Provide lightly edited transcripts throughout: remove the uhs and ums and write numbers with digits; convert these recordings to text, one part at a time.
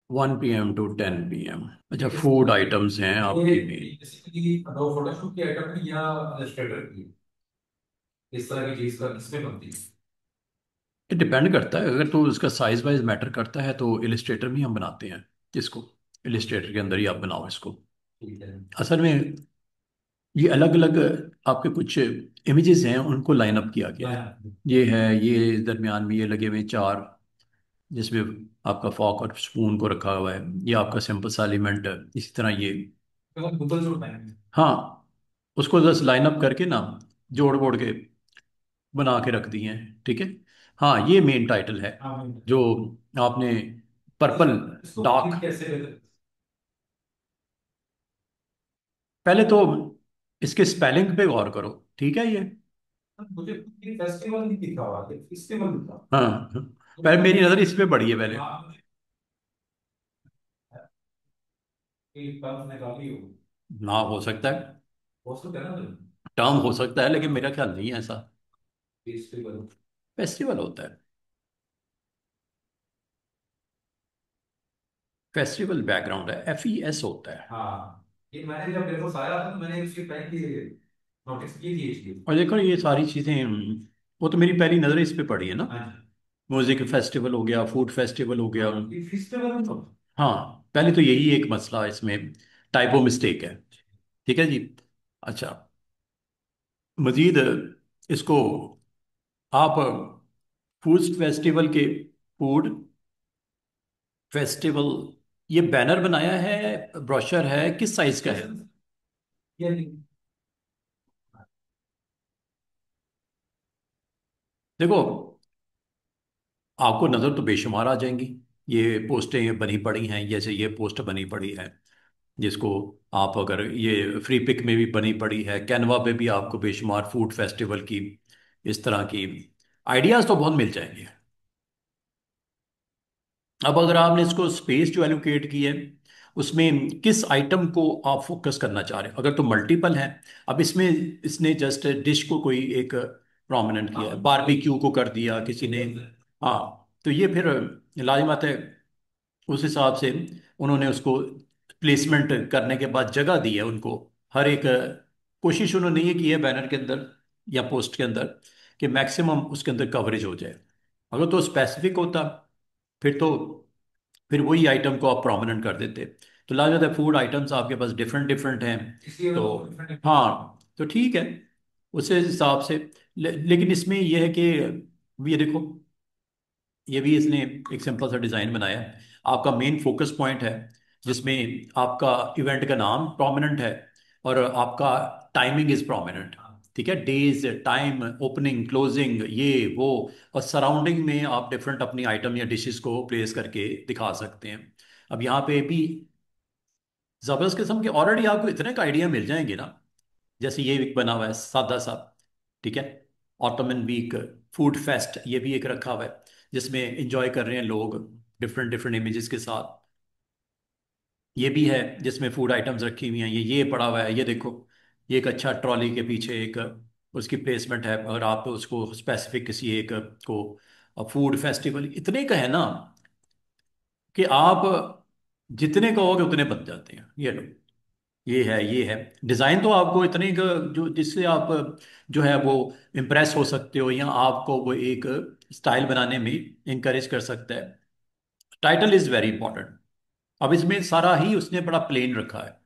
1 PM to 10 PM। अच्छा, food items हैं आपकी मेन। बेसिकली दो फोटोशूट की आइटम है या इलस्ट्रेटर की, इस तरह की चीज का किसमें बनती है? ये डिपेंड करता है, अगर तो उसका साइज वाइज मैटर करता है तो इलिस्ट्रेटर में हम बनाते हैं इसको। इलिस्ट्रेटर के अंदर ही आप बनाओ इसको। ठीक है। असल में ये अलग अलग आपके कुछ इमेजेस हैं, उनको लाइन अप किया गया है। लाइन। ये है, ये दरमियान में ये लगे हुए चार, जिसमें आपका फॉक और स्पून को रखा हुआ है। ये आपका सिंपल सा एलिमेंट है, इसी तरह ये। तो गूगल शूट है। हाँ, उसको बस लाइन अप करके ना, जोड़ बोड़ के बना के रख दिए हैं, ठीक है। हाँ, ये मेन टाइटल है हाँ। जो आपने पर्पल इसको डार्क। प्रिंट कैसे पहले तो इसके स्पेलिंग पे गौर करो, ठीक है ये। मुझे फेस्टिवल नहीं दिखा हुआ है, फेस्टिवल दिखा। हाँ हाँ। तो पहले मेरी मुझे नज़र इस पे पड़ी है पहले। नाम एक टर्म निकाली हो। ना हो सकता है, हो सकता है ना। टर्म हो सकता है, लेकिन मेरा ख्याल नहीं है ऐसा। फेस्टिवल। फेस्टिवल होता है। फेस्टिवल बैकग्राउंड है, FES होता है। हाँ, ये मैंने जब मेरे को आया था तो मैंने उसकी पहले की नोटिस की थी ये चीज। और देखो ये सारी चीज़ें, वो तो मेरी पहली नज़र इस पे पड़ी है ना। हाँ जी। म्यूजिक फेस्टिवल हो गया, फूड फेस्टिवल हो गया। हाँ, ये फेस्टिवल तो। हाँ, पहले तो यही एक मसला इसमें, टाइपो मिस्टेक है, ठीक है जी। अच्छा, मजीद इसको आप फूड फेस्टिवल के, फूड फेस्टिवल, ये बैनर बनाया है, ब्रोशर है, किस साइज का है? ये देखो, आपको नज़र तो बेशुमार आ जाएंगी। ये पोस्टें बनी पड़ी हैं, जैसे ये पोस्ट बनी पड़ी है, जिसको आप अगर ये फ्री पिक में भी बनी पड़ी है, कैनवा पे भी आपको बेशुमार फूड फेस्टिवल की इस तरह की आइडियाज़ तो बहुत मिल जाएंगे। अब अगर आपने इसको स्पेस जो एलोकेट की है, उसमें किस आइटम को आप फोकस करना चाह रहे हो? अगर तो मल्टीपल है, अब इसमें इसने जस्ट डिश को कोई एक प्रोमिनेंट किया है, बारबेक्यू को कर दिया किसी ने। हाँ, तो ये फिर लाजिमत है, उस हिसाब से उन्होंने उसको प्लेसमेंट करने के बाद जगह दी है उनको। हर एक कोशिश उन्होंने ये की है बैनर के अंदर या पोस्ट के अंदर कि मैक्सिमम उसके अंदर कवरेज हो जाए। अगर तो स्पेसिफिक होता, फिर तो फिर वही आइटम को आप प्रोमिनेंट कर देते। तो लाजवाब है, फूड आइटम्स आपके पास डिफरेंट डिफरेंट हैं। इसलिए तो वो डिफरेंट। हाँ, तो ठीक है, उस हिसाब से। लेकिन इसमें यह है कि ये देखो, ये भी इसने एक सिंपल सा डिज़ाइन बनाया है। आपका मेन फोकस पॉइंट है, जिसमें आपका इवेंट का नाम प्रोमिनेंट है, और आपका टाइमिंग इज प्रोमिनेंट, ठीक है। डेज, टाइम, ओपनिंग, क्लोजिंग, ये वो, और सराउंडिंग में आप डिफरेंट अपनी आइटम या डिशेस को प्लेस करके दिखा सकते हैं। अब यहाँ पे भी ज़बरदस्त किस्म के ऑलरेडी आपको इतने का आइडिया मिल जाएंगे ना। जैसे ये एक बना हुआ है सादा सा, ठीक है, ऑटोमन वीक फूड फेस्ट, ये भी एक रखा हुआ है, जिसमें एंजॉय कर रहे हैं लोग डिफरेंट डिफरेंट इमेजेस के साथ। ये भी है जिसमें फूड आइटम्स रखी हुई हैं, ये पड़ा हुआ है, ये देखो। ये एक अच्छा ट्रॉली के पीछे एक उसकी प्लेसमेंट है, अगर आप उसको स्पेसिफिक किसी एक को, फूड फेस्टिवल इतने का है ना कि आप जितने कहोगे उतने बन जाते हैं। ये लो, ये है डिज़ाइन तो आपको इतने का, जो जिससे आप जो है वो इम्प्रेस हो सकते हो, या आपको वो एक स्टाइल बनाने में इंकरेज कर सकता है। Title is very important. अब इसमें सारा ही उसने बड़ा प्लेन रखा है।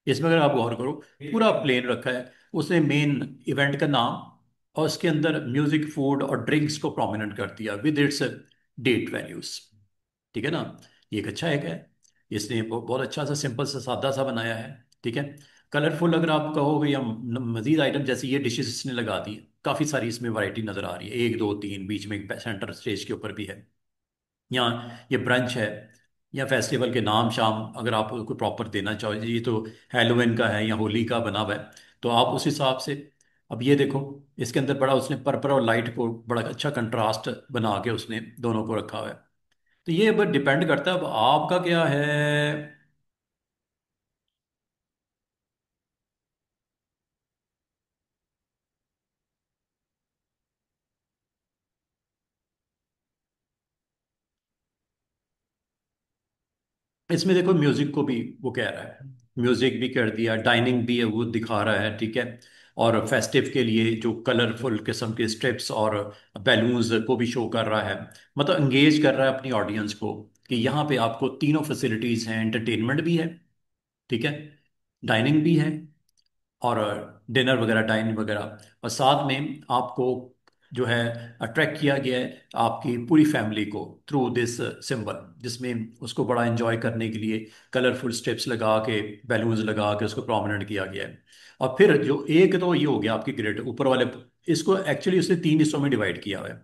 इसमें अगर आप गौर करो, पूरा प्लेन रखा है। उसने मेन इवेंट का नाम और उसके अंदर म्यूजिक, फूड और ड्रिंक्स को प्रोमिनेंट कर दिया विद इट्स डेट वैल्यूज, ठीक है ना। ये एक अच्छा एक है। इसने बहुत अच्छा सा सिंपल सा सादा सा बनाया है, ठीक है। कलरफुल अगर आप कहोगे, या मजीद आइटम जैसे ये डिशेस इसने लगा दी, काफ़ी सारी इसमें वैरायटी नज़र आ रही है, एक दो तीन, बीच में एक सेंटर स्टेज के ऊपर भी है। यहाँ ये ब्रंच है, या फेस्टिवल के नाम शाम अगर आप कोई प्रॉपर देना चाहो, ये तो हेलोविन का है या होली का बना हुआ है, तो आप उस हिसाब से। अब ये देखो, इसके अंदर बड़ा उसने पर्पल और लाइट को बड़ा अच्छा कंट्रास्ट बना के उसने दोनों को रखा हुआ है। तो ये अब डिपेंड करता है, अब आपका क्या है। इसमें देखो म्यूजिक को भी वो कह रहा है, म्यूजिक भी कर दिया, डाइनिंग भी है वो दिखा रहा है, ठीक है। और फेस्टिव के लिए जो कलरफुल किस्म के स्ट्रिप्स और बैलून्स को भी शो कर रहा है। मतलब एंगेज कर रहा है अपनी ऑडियंस को कि यहाँ पे आपको तीनों फैसिलिटीज हैं, एंटरटेनमेंट भी है, ठीक है, डाइनिंग भी है, और डिनर वगैरह, डाइनिंग वगैरह, और साथ में आपको जो है अट्रैक्ट किया गया है आपकी पूरी फैमिली को थ्रू दिस सिंबल, जिसमें उसको बड़ा एंजॉय करने के लिए कलरफुल स्टेप्स लगा के, बैलून्स लगा के उसको प्रोमिनेंट किया गया है। और फिर जो एक तो ये हो गया आपकी ग्रिड ऊपर वाले, इसको एक्चुअली उसने तीन हिस्सों में डिवाइड किया हुआ है।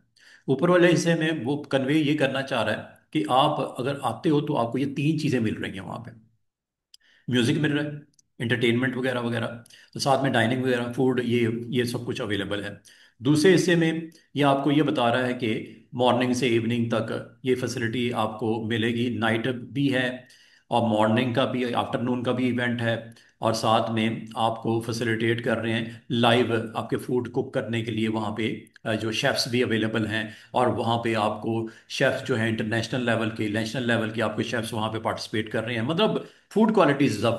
ऊपर वाले हिस्से में वो कन्वे ये करना चाह रहा है कि आप अगर आते हो तो आपको ये तीन चीज़ें मिल रही हैं वहाँ पे, म्यूजिक मिल रहा है, एंटरटेनमेंट वगैरह वगैरह, तो साथ में डाइनिंग वगैरह, फूड, ये सब कुछ अवेलेबल है। दूसरे हिस्से में ये आपको ये बता रहा है कि मॉर्निंग से इवनिंग तक ये फैसिलिटी आपको मिलेगी, नाइट भी है और मॉर्निंग का भी, आफ्टरनून का भी इवेंट है। और साथ में आपको फैसिलिटेट कर रहे हैं लाइव आपके फूड कुक करने के लिए वहाँ पे जो शेफ्स भी अवेलेबल हैं। और वहाँ पे आपको शेफ्स जो हैं इंटरनेशनल लेवल के, नेशनल लेवल के आपके शेफ्स वहाँ पे पार्टिसिपेट कर रहे हैं। मतलब food quality is the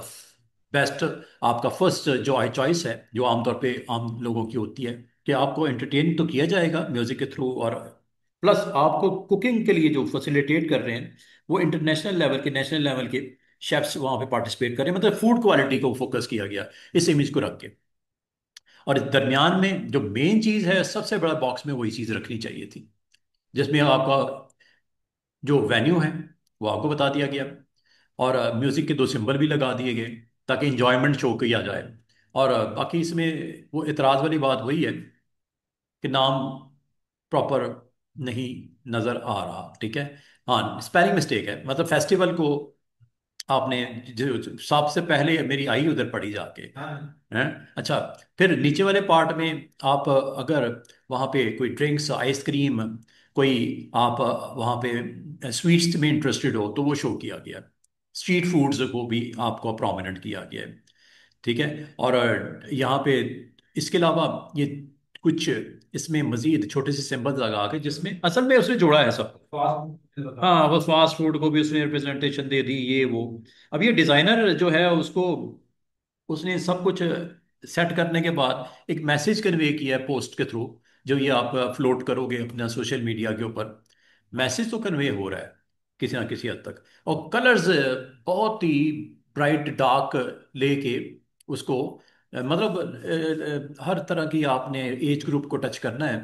best, आपका फर्स्ट जो आई चॉइस है, जो आमतौर पे आम लोगों की होती है, कि आपको एंटरटेन तो किया जाएगा म्यूजिक के थ्रू, और प्लस आपको कुकिंग के लिए जो फैसिलिटेट कर रहे हैं वो इंटरनेशनल लेवल के, नेशनल लेवल के शेफ्स वहाँ पे पार्टिसिपेट कर रहे हैं। मतलब फूड क्वालिटी को फोकस किया गया इस इमेज को रख के। और इस दरमियान में जो मेन चीज़ है, सबसे बड़ा बॉक्स में वही चीज़ रखनी चाहिए थी, जिसमें आपका जो वेन्यू है वो आपको बता दिया गया, और म्यूजिक के दो सिंबल भी लगा दिए गए ताकि इंजॉयमेंट शो किया जाए। और बाकी इसमें वो इतराज़ वाली बात वही है कि नाम प्रॉपर नहीं नज़र आ रहा, ठीक है। हाँ, स्पेलिंग मिस्टेक है, मतलब फेस्टिवल को आपने जो सबसे पहले मेरी आई उधर पड़ी जाके हैं। अच्छा, फिर नीचे वाले पार्ट में आप अगर वहाँ पे कोई ड्रिंक्स, आइसक्रीम, कोई आप वहाँ पे स्वीट्स में इंटरेस्टेड हो तो वो शो किया गया। स्ट्रीट फूड्स को भी आपको प्रोमिनेंट किया गया है, ठीक है। और यहाँ पे इसके अलावा ये कुछ इसमें मजीद छोटे से सिंबल्स लगा के, जिसमें असल में उसने जोड़ा है सब। हाँ, वो फास्ट फूड को भी उसने रिप्रेजेंटेशन दे दी, ये वो। अब ये डिजाइनर जो है उसको, उसने सब कुछ सेट करने के बाद एक मैसेज कन्वे किया है पोस्ट के थ्रू, जो ये आप फ्लोट करोगे अपना सोशल मीडिया के ऊपर, मैसेज तो कन्वे हो रहा है किसी ना किसी हद तक। और कलर्स बहुत ही ब्राइट डार्क लेके उसको मतलब हर तरह की आपने एज ग्रुप को टच करना है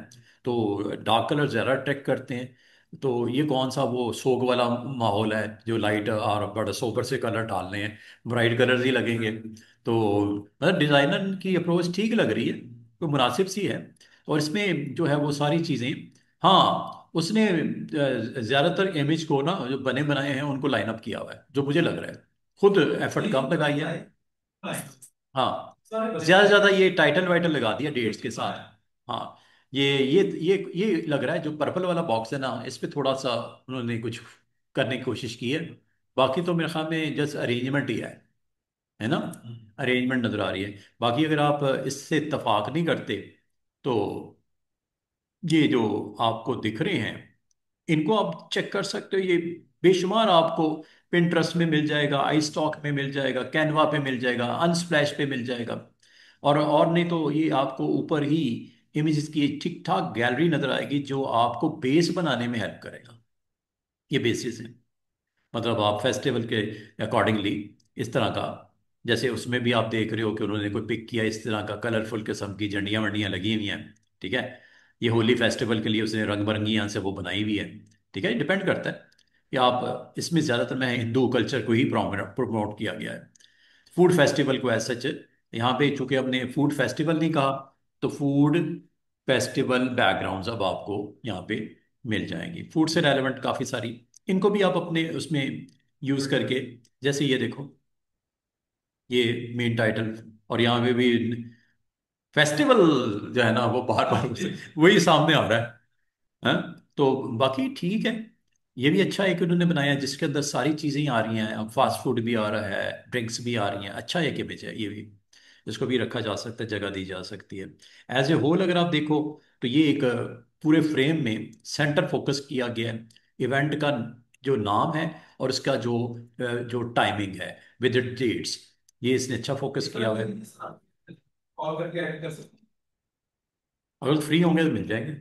तो डार्क कलर ज़्यादा अट्रैक्ट करते हैं। तो ये कौन सा वो सोग वाला माहौल है जो लाइट और बड़ा सोबर से कलर डालने हैं, ब्राइट कलर्स ही लगेंगे। तो मतलब डिज़ाइनर की अप्रोच ठीक लग रही है, तो मुनासिब सी है। और इसमें जो है वो सारी चीज़ें, हाँ उसने ज़्यादातर इमेज को ना जो बने बनाए हैं उनको लाइन अप किया हुआ है, जो मुझे लग रहा है खुद एफर्ट कम लगाई है। हाँ, ज्यादा से ज्यादा ये टाइटल वाइटल लगा दिया डेट्स के साथ। हाँ, ये लग रहा है जो पर्पल वाला बॉक्स है ना, इस पे थोड़ा सा उन्होंने कुछ करने की कोशिश की है। बाकी तो मेरे ख्याल में जस्ट अरेंजमेंट ही है ना, अरेंजमेंट नजर आ रही है। बाकी अगर आप इससे इत्तेफाक नहीं करते तो ये जो आपको दिख रहे हैं इनको आप चेक कर सकते हो, ये बेशुमार आपको पिंटरेस्ट में मिल जाएगा, आई स्टॉक में मिल जाएगा, कैनवा पे मिल जाएगा, अनस्प्लैश पे मिल जाएगा। और नहीं तो ये आपको ऊपर ही इमेजेस की ठीक ठाक गैलरी नजर आएगी जो आपको बेस बनाने में हेल्प करेगा। ये बेसिस है, मतलब आप फेस्टिवल के अकॉर्डिंगली इस तरह का, जैसे उसमें भी आप देख रहे हो कि उन्होंने कोई पिक किया इस तरह का कलरफुल किस्म की झंडियाँ वंडियाँ लगी हुई हैं, ठीक है। ये होली फेस्टिवल के लिए उसने रंग बिरंगी यहाँ से वो बनाई हुई है, ठीक है। डिपेंड करता है कि आप इसमें ज़्यादातर मैं हिंदू कल्चर को ही प्रमोट किया गया है, फूड फेस्टिवल को एज सच। यहाँ पे चूंकि हमने फूड फेस्टिवल नहीं कहा, तो फूड फेस्टिवल बैकग्राउंड्स अब आपको यहाँ पे मिल जाएंगी, फूड से रेलेवेंट काफ़ी सारी। इनको भी आप अपने उसमें यूज़ करके, जैसे ये देखो, ये मेन टाइटल, और यहाँ पे भी फेस्टिवल जो है ना वो बार बार वही सामने आ रहा है। हाँ, तो बाकी ठीक है। ये भी अच्छा है कि उन्होंने बनाया जिसके अंदर सारी चीज़ें ही आ रही हैं, अब फास्ट फूड भी आ रहा है, ड्रिंक्स भी आ रही हैं, अच्छा है कि बेचा है ये भी, इसको भी रखा जा सकता है, जगह दी जा सकती है। एज ए होल अगर आप देखो तो ये एक पूरे फ्रेम में सेंटर फोकस किया गया है इवेंट का, जो नाम है और उसका जो टाइमिंग है विद डेट्स, ये इसने अच्छा फोकस इस किया तरह हुआ है। भी कॉल करके ऐड कर सकते हैं। अगर फ्री होंगे तो मिल जाएंगे,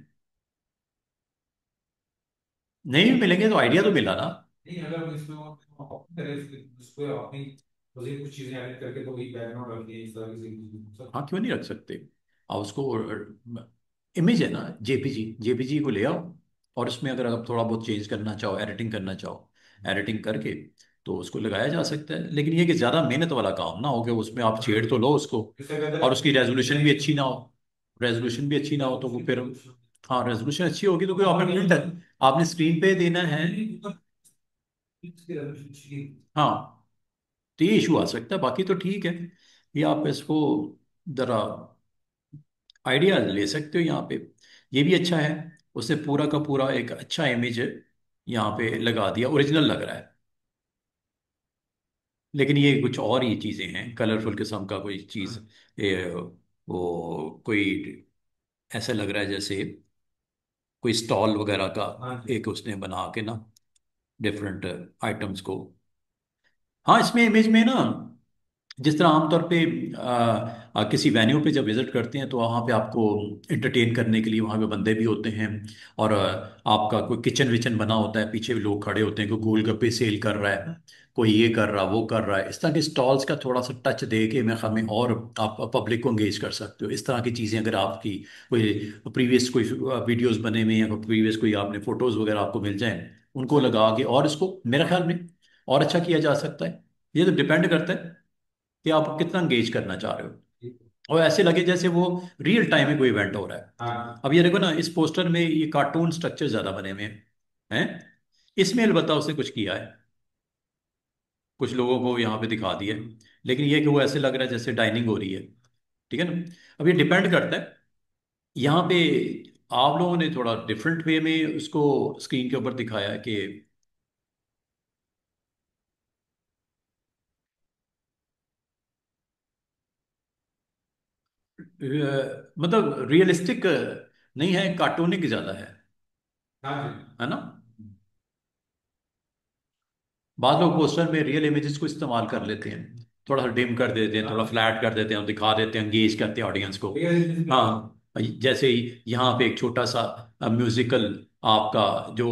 नहीं भी मिलेंगे तो आइडिया तो मिला ना। नहीं, अगर हम इसमें ऑप्शन करें इसको अपनी मुझे कुछ चीजें ऐड करके तो वही बैकग्राउंड रख दिए इस तरह की चीजें सब। हाँ, क्यों नहीं रख सकते। आप उसको, इमेज है ना, जेपीजी, जेपीजी को ले आओ, और उसमें अगर आप थोड़ा बहुत चेंज करना चाहो, एडिटिंग करना चाहो, एडिटिंग करके तो उसको लगाया जा सकता है। लेकिन ये कि ज़्यादा मेहनत वाला काम ना हो कि उसमें आप छेड़ तो लो उसको, इससे बेहतर और है उसकी रेजोल्यूशन भी अच्छी डिजाइन ना हो, रेजोल्यूशन भी अच्छी ना हो तो वो फिर, हाँ रेजोल्यूशन अच्छी होगी तो तो फिर कॉल आपने नहीं प्रिंट आपने स्क्रीन पे देना है। इसकी हाँ, तो ये इशू आ सकता है, बाकी तो ठीक है। ये आप इसको ज़रा आइडिया ले सकते हो यहाँ पे। ये भी अच्छा है, उसने पूरा का पूरा एक अच्छा इमेज यहाँ पे लगा दिया, ओरिजिनल लग रहा है। लेकिन ये कुछ और ही चीज़ें हैं, कलरफुल किस्म का कोई चीज़, ये वो कोई ऐसा लग रहा है जैसे कोई स्टॉल वगैरह का हाँ जी। एक उसने बना के ना, डिफरेंट आइटम्स को। हाँ, इसमें इमेज में ना, जिस तरह आमतौर पे किसी वेन्यू पे जब विजिट करते हैं तो वहाँ पे आपको इंटरटेन करने के लिए वहाँ पे बंदे भी होते हैं, और आपका कोई किचन विचन बना होता है, पीछे भी लोग खड़े होते हैं, कोई गोलगप्पे सेल कर रहा है, कोई ये कर रहा वो कर रहा है। इस तरह के स्टॉल्स का थोड़ा सा टच दे के मैं हमें और आप पब्लिक को एंगेज कर सकते हो। इस तरह की चीज़ें अगर आपकी कोई प्रीवियस कोई वीडियोस बने हुए हैं या प्रीवियस कोई आपने फोटोज़ वगैरह आपको मिल जाएं, उनको लगा के और इसको मेरे ख्याल में और अच्छा किया जा सकता है। ये तो डिपेंड करता है कि आप कितना एंगेज करना चाह रहे हो, और ऐसे लगे जैसे वो रियल टाइम में कोई इवेंट हो रहा है। हाँ अब ये देखो ना, इस पोस्टर में ये कार्टून स्ट्रक्चर ज्यादा बने हुए हैं इसमें अलबत्ता उसने कुछ किया है, कुछ लोगों को यहाँ पे दिखा दिया है, लेकिन ये कि वो ऐसे लग रहा है जैसे डाइनिंग हो रही है। ठीक है ना। अब ये डिपेंड करता है यहाँ पे, आप लोगों ने थोड़ा डिफरेंट वे में उसको स्क्रीन के ऊपर दिखाया है कि मतलब रियलिस्टिक नहीं है, कार्टूनिक ज्यादा हाँ है ना। जी। बाद लोग पोस्टर में रियल इमेजेस को इस्तेमाल कर लेते हैं, थोड़ा सा डिम कर देते हैं, थोड़ा हाँ फ्लैट कर देते हैं और दिखा देते हैं, एंगेज करते हैं ऑडियंस को। भैया इसी पे आता हाँ, जैसे ही यहाँ पे एक छोटा सा म्यूजिकल आपका जो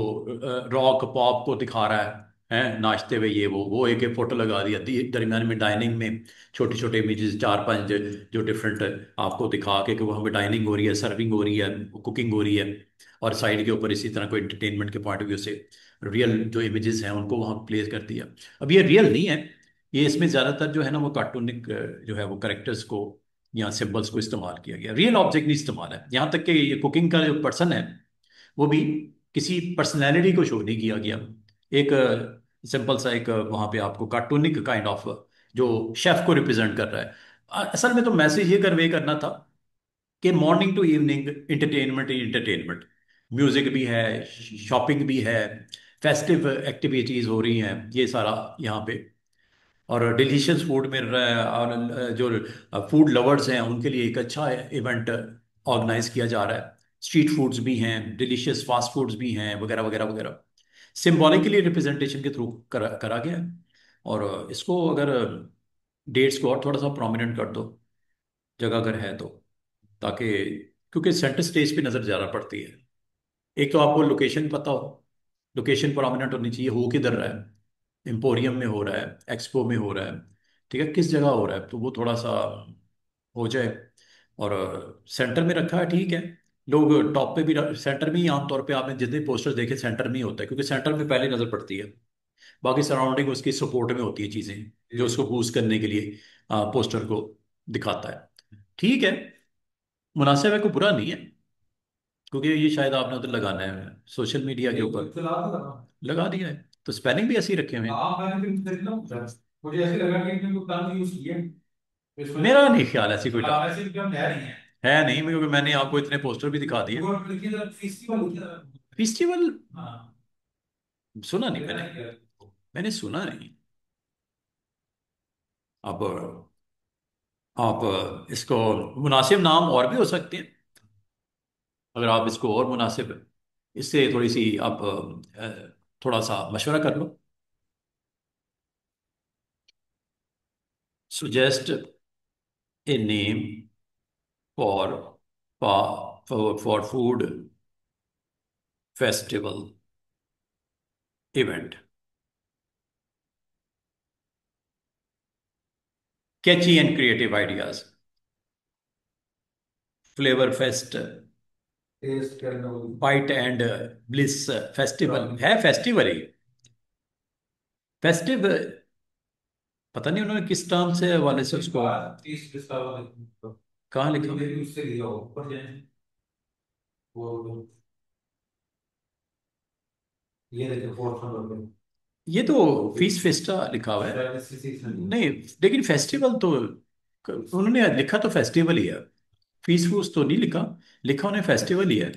रॉक पॉप को दिखा रहा है नाचते हुए, ये वो एक एक फोटो लगा दिया, दरमियान में डाइनिंग में छोटे छोटे इमेजेस चार पांच जो डिफरेंट आपको दिखा के कि वहाँ पे डाइनिंग हो रही है, सर्विंग हो रही है, कुकिंग हो रही है, और साइड के ऊपर इसी तरह को एंटरटेनमेंट के पॉइंट ऑफ व्यू से रियल जो इमेजेस हैं उनको वहाँ प्लेस कर दिया। अब ये रियल नहीं है, ये इसमें ज़्यादातर जो है ना वो कार्टूनिक जो है वो करेक्टर्स को या सिंबल्स को इस्तेमाल किया गया, रियल ऑब्जेक्ट नहीं इस्तेमाल है। यहाँ तक कि ये कुकिंग का जो पर्सन है वो भी किसी पर्सनैलिटी को शो नहीं किया गया, एक सिंपल सा एक वहाँ पे आपको कार्टूनिक काइंड ऑफ जो शेफ को रिप्रेजेंट कर रहा है। असल में तो मैसेज ये कन्वे करना था कि मॉर्निंग टू इवनिंग इंटरटेनमेंट ही इंटरटेनमेंट, म्यूजिक भी है, शॉपिंग भी है, फेस्टिव एक्टिविटीज हो रही हैं, ये सारा यहाँ पे, और डिलीशियस फूड मिल रहा है, और जो फूड लवर्स हैं उनके लिए एक अच्छा इवेंट ऑर्गेनाइज किया जा रहा है। स्ट्रीट फूड्स भी हैं, डिलीशियस फास्ट फूड्स भी हैं, वगैरह वगैरह वगैरह, सिम्बॉलिकली रिप्रेजेंटेशन के थ्रू करा गया है। और इसको अगर डेट्स को और थोड़ा सा प्रोमिनेंट कर दो, जगह अगर है तो, ताकि, क्योंकि सेंटर स्टेज पे नज़र ज़्यादा पड़ती है। एक तो आपको लोकेशन पता हो, लोकेशन प्रोमिनेंट होनी चाहिए, हो किधर रहा है, एम्पोरियम में हो रहा है, एक्सपो में हो रहा है, ठीक है, किस जगह हो रहा है, तो वो थोड़ा सा हो जाए। और सेंटर में रखा है, ठीक है, लोग टॉप पे भी सेंटर में ही आमतौर पे आपने जितने पोस्टर्स देखे सेंटर में ही होता है, क्योंकि सेंटर में पहले नजर पड़ती है, बाकी सराउंडिंग उसकी सपोर्ट में होती है चीज़ें, जो जी। उसको बूस्ट करने के लिए पोस्टर को दिखाता है। ठीक है, मुनासिब है, कोई बुरा नहीं है, क्योंकि ये शायद आपने उधर लगाना है सोशल मीडिया के एक तो ऊपर, चला था लगा दिया है तो स्पेलिंग भी ऐसे ही रखे हुए हैं। आप मैंने फिर खरीदना पूछा, मुझे ऐसे लगा कि इनने कोई काम यूज किया है इस वजह मेरा से। नहीं ख्याल ऐसी कोई डाल ऐसे भी हम है नहीं है। है नहीं, क्योंकि मैंने आपको इतने पोस्टर भी दिखा दिए। गूगल पर लिखिए जरा, फेस्टिवल लिखिए जरा। फेस्टिवल हाँ सुना नहीं देखा मैंने, नहीं क्या। मैंने सुना नहीं। अब आप इसको मुनासिब नाम और भी हो सकते हैं, अगर आप इसको और मुनासिब, इससे थोड़ी सी आप थोड़ा सा मशवरा कर लो। Suggest a name for for food festival event. Catchy and creative ideas. Flavour fest. Taste करना वो। बाइट एंड ब्लिस फेस्टिवल है, फेस्टिवल ही। फेस्टिव, पता नहीं उन्होंने किस टर्म से हवाले से उसको 30 कहाँ लिखा। उससे लिया हो ऊपर जाए वो। ये देखो फोर्थ नंबर पे ये तो फीस फेस्टा लिखा हुआ है। 76 है। नहीं, लेकिन फेस्टिवल तो उन्होंने लिखा तो फेस्टिवल ही है। फीस फूस तो नहीं लिखा, लिखा उन्हें फेस्टिवल ही है।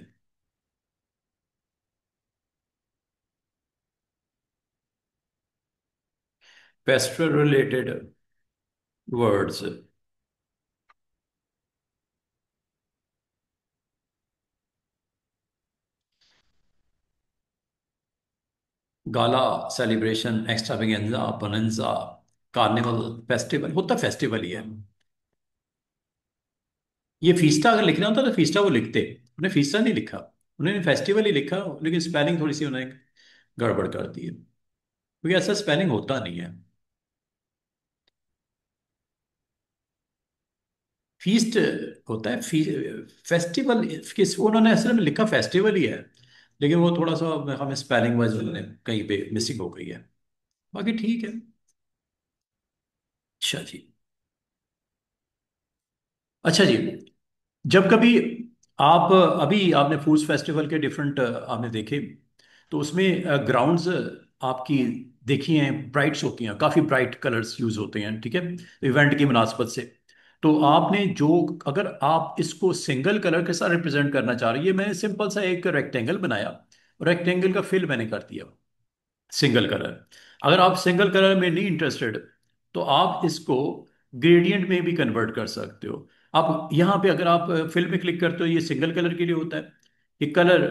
Festival related words. Gala, celebration, extravaganza, bonanza, carnival, festival, होता फेस्टिवल ही है। ये फीस्टा अगर लिखना होता तो फीस्टा वो लिखते, उन्हें फीस्टा नहीं लिखा, उन्होंने फेस्टिवल ही लिखा, लेकिन स्पेलिंग थोड़ी सी उन्हें गड़बड़ कर दी है, क्योंकि ऐसा स्पेलिंग होता नहीं है। फीस्ट होता है, फेस्टिवल किस, उन्होंने असल में लिखा फेस्टिवल ही है, लेकिन वो थोड़ा सा हमें स्पेलिंग वाइज उन्होंने कहीं पे मिसिंग हो गई है। बाकी ठीक है। अच्छा जी। अच्छा जी, जब कभी आप, अभी आपने फूड्स फेस्टिवल के डिफरेंट आपने देखे, तो उसमें ग्राउंड्स आपकी देखी हैं, ब्राइट्स होती हैं, काफ़ी ब्राइट कलर्स यूज होते हैं, ठीक है, इवेंट की मुनासबत से। तो आपने जो, अगर आप इसको सिंगल कलर के साथ रिप्रेजेंट करना चाह रही है, मैंने सिंपल सा एक रेक्टेंगल बनाया, रेक्टेंगल का फिल मैंने कर दिया सिंगल कलर। अगर आप सिंगल कलर में नहीं इंटरेस्टेड, तो आप इसको ग्रेडियंट में भी कन्वर्ट कर सकते हो। आप यहाँ पे अगर आप फिल में क्लिक करते हो, ये सिंगल कलर के लिए होता है। ये कलर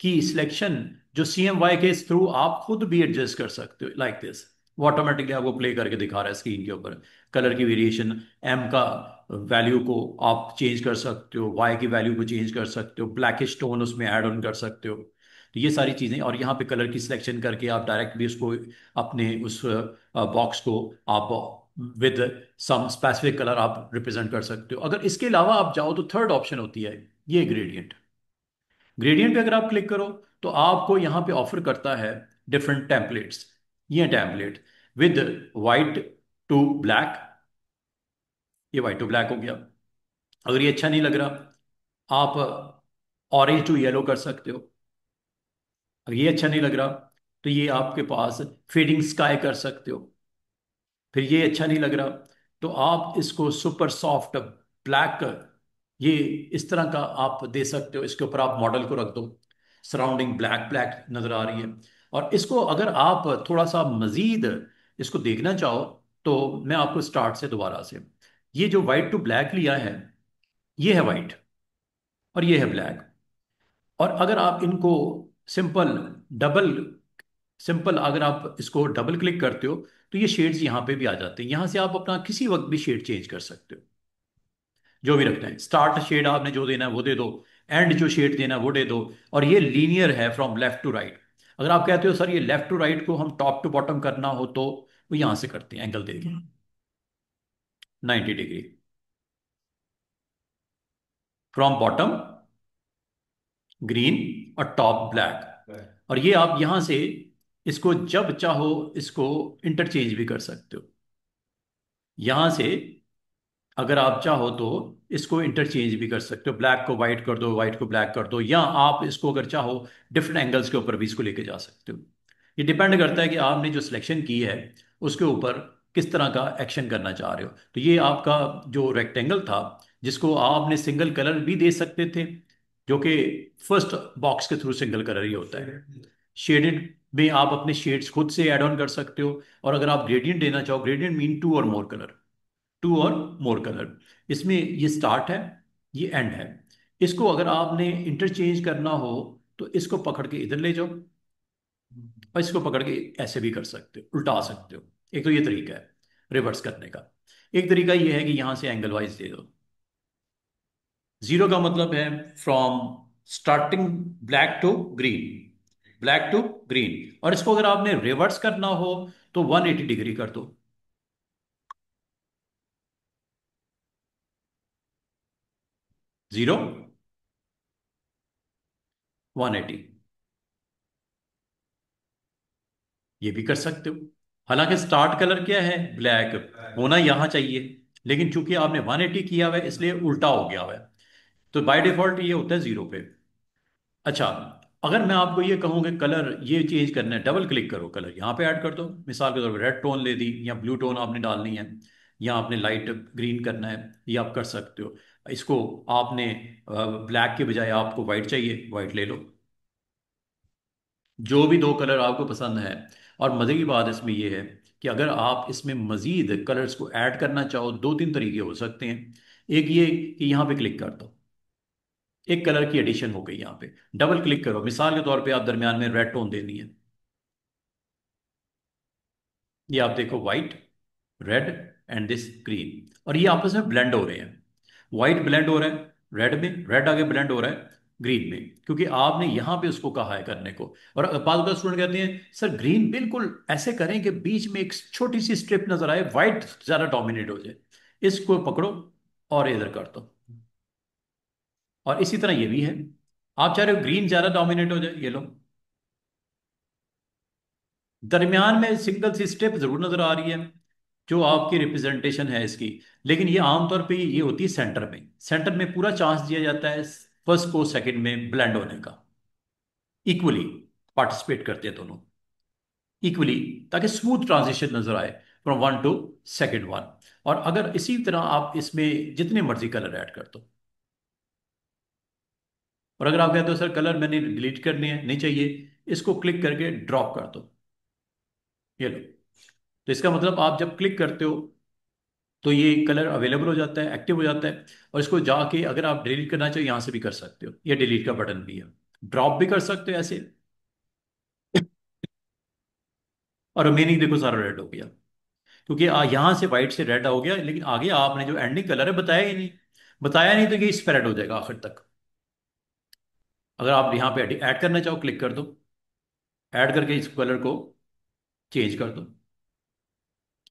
की सिलेक्शन जो CMY के थ्रू आप खुद भी एडजस्ट कर सकते हो, लाइक दिस। वो ऑटोमेटिकली आपको प्ले करके दिखा रहा है स्क्रीन के ऊपर कलर की वेरिएशन। एम का वैल्यू को आप चेंज कर सकते हो, वाई की वैल्यू को चेंज कर सकते हो, ब्लैकिश टोन उसमें ऐड ऑन कर सकते हो। तो ये सारी चीज़ें, और यहाँ पे कलर की सिलेक्शन करके आप डायरेक्ट भी उसको अपने उस बॉक्स को आप विद सम स्पेसिफिक कलर आप रिप्रेजेंट कर सकते हो। अगर इसके अलावा आप जाओ तो थर्ड ऑप्शन होती है ये ग्रेडियंट। ग्रेडियंट पे अगर आप क्लिक करो, तो आपको यहाँ पे ऑफर करता है डिफरेंट टेम्पलेट्स। ये template with white to black, ये वाइट टू ब्लैक हो गया। अगर ये अच्छा नहीं लग रहा, आप ऑरेंज टू येलो कर सकते हो। अगर ये अच्छा नहीं लग रहा, तो ये आपके पास फेडिंग स्काई कर सकते हो। फिर ये अच्छा नहीं लग रहा, तो आप इसको सुपर सॉफ्ट ब्लैक, ये इस तरह का आप दे सकते हो। इसके ऊपर आप मॉडल को रख दो, सराउंडिंग ब्लैक ब्लैक नजर आ रही है। और इसको अगर आप थोड़ा सा मजीद इसको देखना चाहो, तो मैं आपको स्टार्ट से दोबारा से, ये जो वाइट टू ब्लैक लिया है, ये है वाइट और ये है ब्लैक। और अगर आप इनको सिंपल डबल, सिंपल अगर आप इसको डबल क्लिक करते हो, तो ये शेड्स यहाँ पे भी आ जाते हैं। यहाँ से आप अपना किसी वक्त भी शेड चेंज कर सकते हो, जो भी रखना है। स्टार्ट शेड आपने जो देना है वो दे दो, एंड जो शेड देना है वो दे दो। और ये लीनियर है फ्रॉम लेफ्ट टू राइट। अगर आप कहते हो सर ये लेफ्ट टू राइट को हम टॉप टू बॉटम करना हो, तो वो यहाँ से करते हैं एंगल देके 90 डिग्री फ्रॉम बॉटम ग्रीन और टॉप ब्लैक। और ये आप यहाँ से इसको जब चाहो इसको इंटरचेंज भी कर सकते हो। यहाँ से अगर आप चाहो तो इसको इंटरचेंज भी कर सकते हो, ब्लैक को वाइट कर दो, वाइट को ब्लैक कर दो, या आप इसको अगर चाहो डिफरेंट एंगल्स के ऊपर भी इसको लेके जा सकते हो। ये डिपेंड करता है कि आपने जो सिलेक्शन की है उसके ऊपर किस तरह का एक्शन करना चाह रहे हो। तो ये आपका जो रेक्टेंगल था, जिसको आपने सिंगल कलर भी दे सकते थे, जो कि फर्स्ट बॉक्स के थ्रू सिंगल कलर ही होता है। शेडेड में आप अपने शेड्स खुद से ऐड ऑन कर सकते हो। और अगर आप ग्रेडियंट देना चाहो, ग्रेडियंट मीन टू और मोर कलर, टू और मोर कलर। इसमें ये स्टार्ट है, ये एंड है। इसको अगर आपने इंटरचेंज करना हो, तो इसको पकड़ के इधर ले जाओ, और इसको पकड़ के ऐसे भी कर सकते हो, उल्टा सकते हो। एक तो ये तरीका है रिवर्स करने का। एक तरीका ये है कि यहां से एंगल वाइज दे दो। जीरो का मतलब है from starting black to green, black to green. और इसको अगर आपने रिवर्स करना हो तो 180 डिग्री कर दो। जीरो, 180, ये भी कर सकते हो। हालांकि स्टार्ट कलर क्या है, ब्लैक होना यहां चाहिए, लेकिन चूंकि आपने 180 किया हुआ है इसलिए उल्टा हो गया हुआ है। तो बाय डिफॉल्ट ये होता है जीरो पे। अच्छा, अगर मैं आपको ये कहूँ कि कलर ये चेंज करना है, डबल क्लिक करो, कलर यहाँ पे ऐड कर दो। मिसाल के तौर पर रेड टोन ले दी या ब्लू टोन आपने डालनी है, या आपने लाइट ग्रीन करना है, ये आप कर सकते हो। इसको आपने ब्लैक के बजाय आपको वाइट चाहिए, वाइट ले लो। जो भी दो कलर आपको पसंद है। और मज़े की बात इसमें यह है कि अगर आप इसमें मज़ीद कलर्स को ऐड करना चाहो, दो तीन तरीके हो सकते हैं। एक ये कि यहाँ पे क्लिक कर दो, एक कलर की एडिशन हो गई। यहाँ पे डबल क्लिक करो, मिसाल के तौर पे आप दरमियान में रेड टोन देनी है, ये आप देखो white, red and this green, और ये आपस में ब्लेंड हो रहे हैं। वाइट ब्लेंड हो रहा है रेड में, रेड आगे ब्लेंड हो रहा है ग्रीन में, क्योंकि आपने यहां पे उसको कहा है करने को। और पास का स्टूडेंट कहते हैं सर ग्रीन बिल्कुल ऐसे करें कि बीच में एक छोटी सी स्ट्रिप नजर आए, वाइट ज्यादा डोमिनेट हो जाए। इसको पकड़ो और इधर कर दो। और इसी तरह ये भी है, आप चाह रहे हो ग्रीन ज्यादा डोमिनेट हो जाए, ये लो। दरमियान में सिंगल सी स्टेप जरूर नजर आ रही है जो आपकी रिप्रेजेंटेशन है इसकी। लेकिन ये आमतौर पे ये होती है सेंटर में, सेंटर में पूरा चांस दिया जाता है फर्स्ट को सेकंड में ब्लेंड होने का। इक्वली पार्टिसिपेट करते हैं दोनों, इक्वली, ताकि स्मूथ ट्रांजिशन नजर आए from one two second one. और अगर इसी तरह आप इसमें जितने मर्जी कलर ऐड कर दो। और अगर आप कहते हो सर कलर मैंने डिलीट करने हैं, नहीं चाहिए, इसको क्लिक करके ड्रॉप कर दो, ये लो। तो इसका मतलब आप जब क्लिक करते हो तो ये कलर अवेलेबल हो जाता है, एक्टिव हो जाता है। और इसको जाके अगर आप डिलीट करना चाहो यहाँ से भी कर सकते हो, ये डिलीट का बटन भी है। ड्रॉप भी कर सकते हो ऐसे। और रिमेनिंग देखो सारा रेड हो गया, क्योंकि यहाँ से वाइट से रेड हो गया, लेकिन आगे आपने जो एंडिंग कलर है बताया ही नहीं। बताया नहीं तो ये स्प्रेड हो जाएगा आखिर तक। अगर आप यहाँ पे ऐड करना चाहो क्लिक कर दो, ऐड करके इस कलर को चेंज कर दो।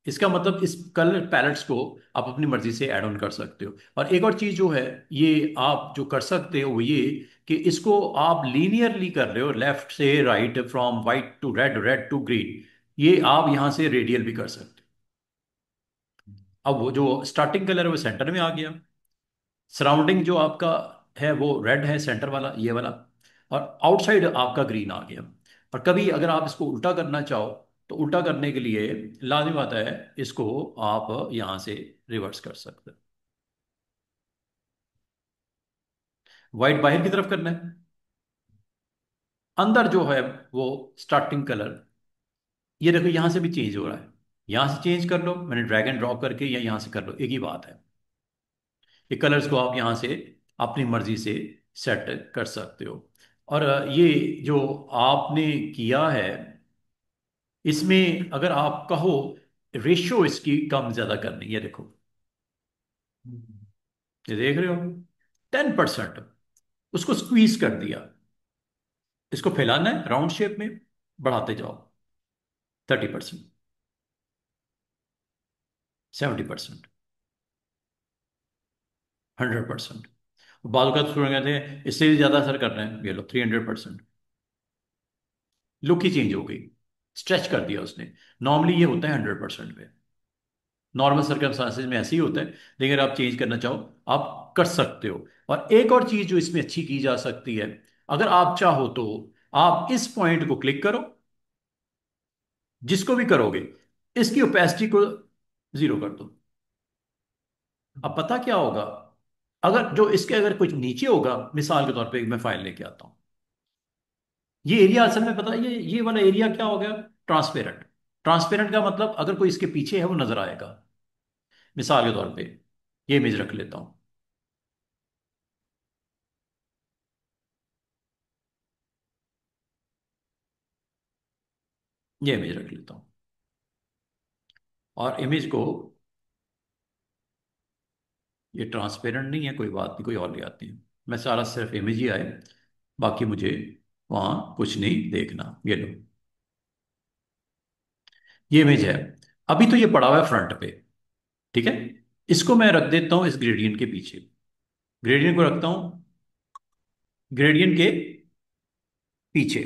इसका मतलब इस कलर पैलेट्स को आप अपनी मर्जी से ऐड ऑन कर सकते हो। और एक और चीज जो है, ये आप जो कर सकते हो वो ये कि इसको आप लीनियरली कर रहे हो, लेफ्ट से right, from white to red, red to green. ये आप यहां से रेडियल भी कर सकते हो। अब वो जो स्टार्टिंग कलर है वो सेंटर में आ गया, सराउंडिंग जो आपका है वो रेड है सेंटर वाला, ये वाला, और आउटसाइड आपका ग्रीन आ गया। और कभी अगर आप इसको उल्टा करना चाहो तो उल्टा करने के लिए लाजिम आता है इसको आप यहां से रिवर्स कर सकते हो। व्हाइट बाहर की तरफ करना है, अंदर जो है वो स्टार्टिंग कलर, ये देखो यहां से भी चेंज हो रहा है। यहां से चेंज कर लो, मैंने ड्रैग एंड ड्रॉप करके, या यहां से कर लो, एक ही बात है। ये कलर्स को आप यहां से अपनी मर्जी से सेट कर सकते हो। और ये जो आपने किया है, इसमें अगर आप कहो रेशियो इसकी कम ज्यादा करनी है, देखो ये देख रहे हो, 10%, उसको स्क्वीज कर दिया। इसको फैलाना है राउंड शेप में, बढ़ाते जाओ, 30%, 70%, 100%। बाल का स्टूडेंट कहते हैं इससे भी ज्यादा असर करना है, ये लो 300%। लुक ही चेंज हो गई, स्ट्रेच कर दिया उसने। नॉर्मली ये होता है 100% पे, नॉर्मल सर्कमस्टांसेस में ऐसे ही होता है। लेकिन अगर आप चेंज करना चाहो आप कर सकते हो। और एक और चीज जो इसमें अच्छी की जा सकती है, अगर आप चाहो तो आप इस पॉइंट को क्लिक करो, जिसको भी करोगे इसकी ओपेसिटी को जीरो कर दो। अब पता क्या होगा, अगर जो इसके अगर कुछ नीचे होगा, मिसाल के तौर पे मैं फाइल लेके आता हूं, ये एरिया असल में पता है ये वाला एरिया क्या हो गया, ट्रांसपेरेंट। ट्रांसपेरेंट का मतलब अगर कोई इसके पीछे है वो नजर आएगा। मिसाल के तौर पे ये इमेज रख लेता हूं, ये इमेज रख लेता हूँ, और इमेज को, ये ट्रांसपेरेंट नहीं है, कोई बात नहीं, कोई और ले आती है। मैं सारा सिर्फ इमेज ही आए, बाकी मुझे वहाँ कुछ नहीं देखना। ये लो, ये इमेज है। अभी तो ये पड़ा हुआ है फ्रंट पे, ठीक है। इसको मैं रख देता हूँ इस ग्रेडियंट के पीछे। ग्रेडियंट को रखता हूँ ग्रेडियंट के पीछे।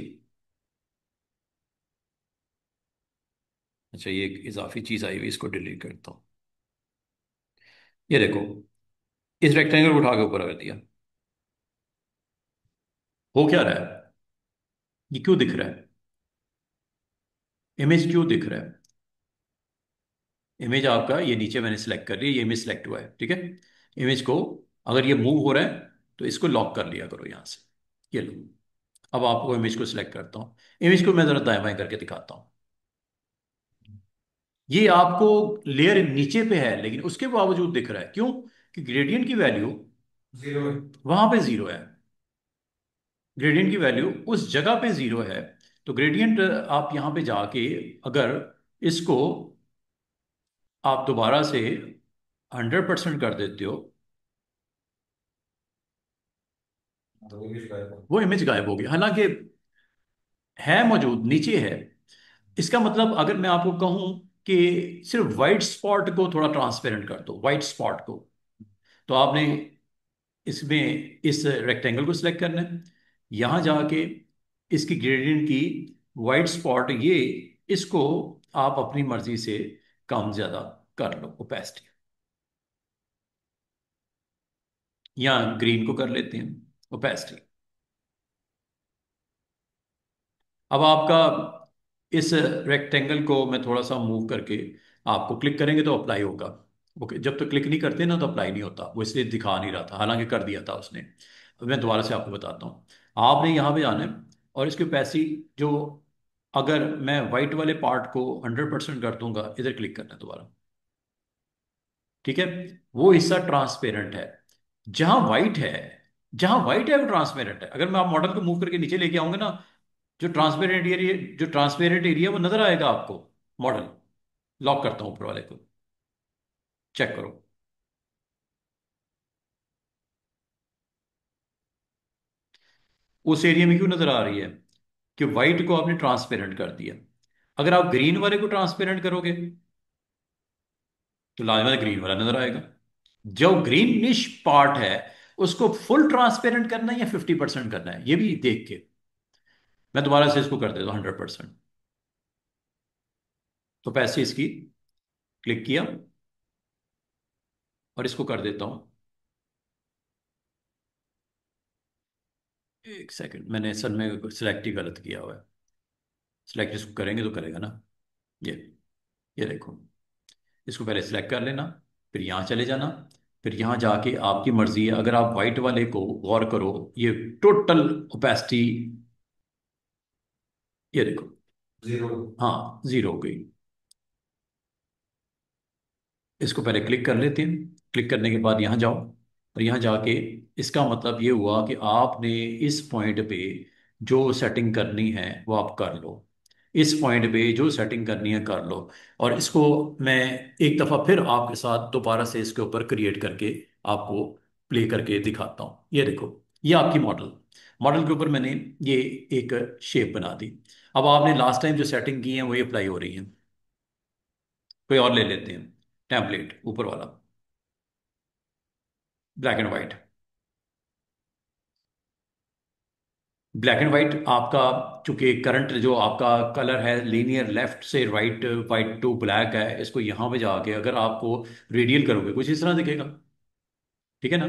अच्छा, ये एक इजाफी चीज आई हुई, इसको डिलीट करता हूँ। ये देखो, इस रेक्टेंगल को उठा के ऊपर कर दिया। हो क्या रहा है? ये क्यों दिख रहा है? इमेज क्यों दिख रहा है? इमेज आपका ये नीचे मैंने सेलेक्ट कर लिया, ये इमेज सेलेक्ट हुआ है, ठीक है। इमेज को, अगर ये मूव हो रहा है तो इसको लॉक कर लिया करो यहां से। ये लो, अब आपको इमेज को सिलेक्ट करता हूँ। इमेज को मैं जरा दाएं बाएं करके दिखाता हूँ। ये आपको लेयर नीचे पे है, लेकिन उसके बावजूद दिख रहा है, क्यों? कि ग्रेडियंट की वैल्यू जीरो। वहां पे जीरो है। ग्रेडियंट की वैल्यू उस जगह पे जीरो है। तो ग्रेडियंट आप यहां पे जाके, अगर इसको आप दोबारा से 100% कर देते हो, तो वो भी शिकायत है। वो इमेज गायब होगी। हालांकि है मौजूद, नीचे है। इसका मतलब, अगर मैं आपको कहूं कि सिर्फ वाइट स्पॉट को थोड़ा ट्रांसपेरेंट कर दो, वाइट स्पॉट को, तो आपने इसमें इस रेक्टेंगल को सिलेक्ट करना है, यहां जाके इसकी ग्रेडियंट की वाइट स्पॉट ये, इसको आप अपनी मर्जी से कम ज्यादा कर लो, ओपेसिटी। या ग्रीन को कर लेते हैं ओपेसिटी। अब आपका इस रेक्टेंगल को मैं थोड़ा सा मूव करके, आपको क्लिक करेंगे तो अप्लाई होगा। ओके, जब तक क्लिक नहीं करते ना तो अप्लाई नहीं होता, वो इसलिए दिखा नहीं रहा था, हालांकि कर दिया था उसने। अब मैं दोबारा से आपको बताता हूँ। आपने यहाँ पे जाना है, और इसकी पैसी जो, अगर मैं वाइट वाले पार्ट को 100% कर दूंगा, इधर क्लिक करना है दोबारा, ठीक है। वो हिस्सा ट्रांसपेरेंट है। जहां वाइट है, जहां वाइट है वो ट्रांसपेरेंट है। अगर मैं आप मॉडल को मूव करके नीचे लेके आऊंगा ना, जो ट्रांसपेरेंट एरिया वो नजर आएगा आपको। मॉडल लॉक करता हूं ऊपर वाले को, चेक करो। उस एरिया में क्यों नजर आ रही है? कि व्हाइट को आपने ट्रांसपेरेंट कर दिया। अगर आप ग्रीन वाले को ट्रांसपेरेंट करोगे तो लाजमी ग्रीन वाला नजर आएगा। जो ग्रीनिश पार्ट है, उसको फुल ट्रांसपेरेंट करना है या 50% करना है, ये भी देख के मैं दोबारा से इसको कर देता हूँ 100%। तो पैसे इसकी क्लिक किया, और इसको कर देता हूँ। एक सेकंड, मैंने असल में सिलेक्ट ही गलत किया हुआ है। सिलेक्ट इसको करेंगे तो करेगा ना। ये ये देखो, इसको पहले सिलेक्ट कर लेना, फिर यहाँ चले जाना, फिर यहाँ जाके आपकी मर्जी है। अगर आप वाइट वाले को गौर करो, ये टोटल ओपेसिटी, ये देखो, जीरो। हाँ जीरो हो गई। इसको पहले क्लिक कर लेते हैं। क्लिक करने के बाद यहाँ जाओ, और यहाँ जाके इसका मतलब ये हुआ कि आपने इस पॉइंट पे जो सेटिंग करनी है वो आप कर लो। इस पॉइंट पे जो सेटिंग करनी है कर लो। और इसको मैं एक दफ़ा फिर आपके साथ दोबारा से इसके ऊपर क्रिएट करके आपको प्ले करके दिखाता हूँ। ये देखो, ये आपकी मॉडल, मॉडल के ऊपर मैंने ये एक शेप बना दी। अब आपने लास्ट टाइम जो सेटिंग की है वही अप्लाई हो रही है। कोई और ले लेते हैं, टेम्पलेट ऊपर वाला, black and white. Black and white आपका, चूंकि करंट जो आपका कलर है लीनियर लेफ्ट से राइट, वाइट टू ब्लैक है, इसको यहाँ पे जाके अगर आपको रेडियल करोगे कुछ इस तरह दिखेगा, ठीक है ना।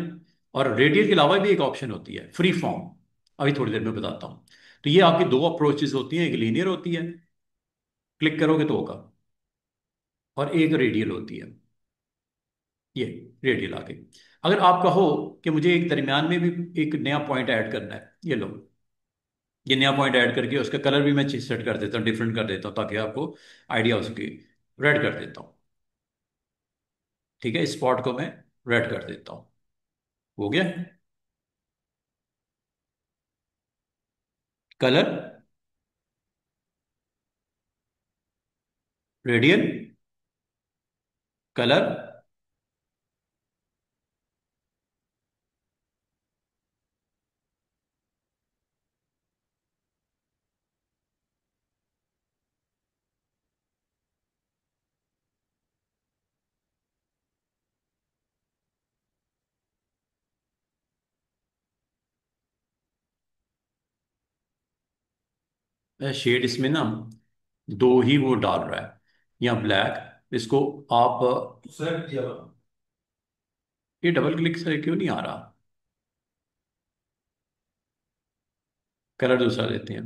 और रेडियल के अलावा भी एक ऑप्शन होती है फ्री फॉर्म, अभी थोड़ी देर में बताता हूँ। तो ये आपकी दो अप्रोचेज होती हैं, एक लीनियर होती है, क्लिक करोगे तो होगा, और एक रेडियल होती है। ये रेडियल आ गई। अगर आप कहो कि मुझे एक दरमियान में भी एक नया पॉइंट ऐड करना है, ये लो, ये नया पॉइंट ऐड करके उसका कलर भी मैं सेट कर देता हूँ, डिफरेंट कर देता हूँ, ताकि आपको आइडिया हो सके। रेड कर देता हूँ, ठीक है, इस स्पॉट को मैं रेड कर देता हूँ। हो गया कलर। Radial colour. शेड इसमें ना दो ही वो डाल रहा है, या ब्लैक इसको आप। सेलेक्ट किया हुआ। ये डबल क्लिक से क्यों नहीं आ रहा? कलर दूसरा देते हैं।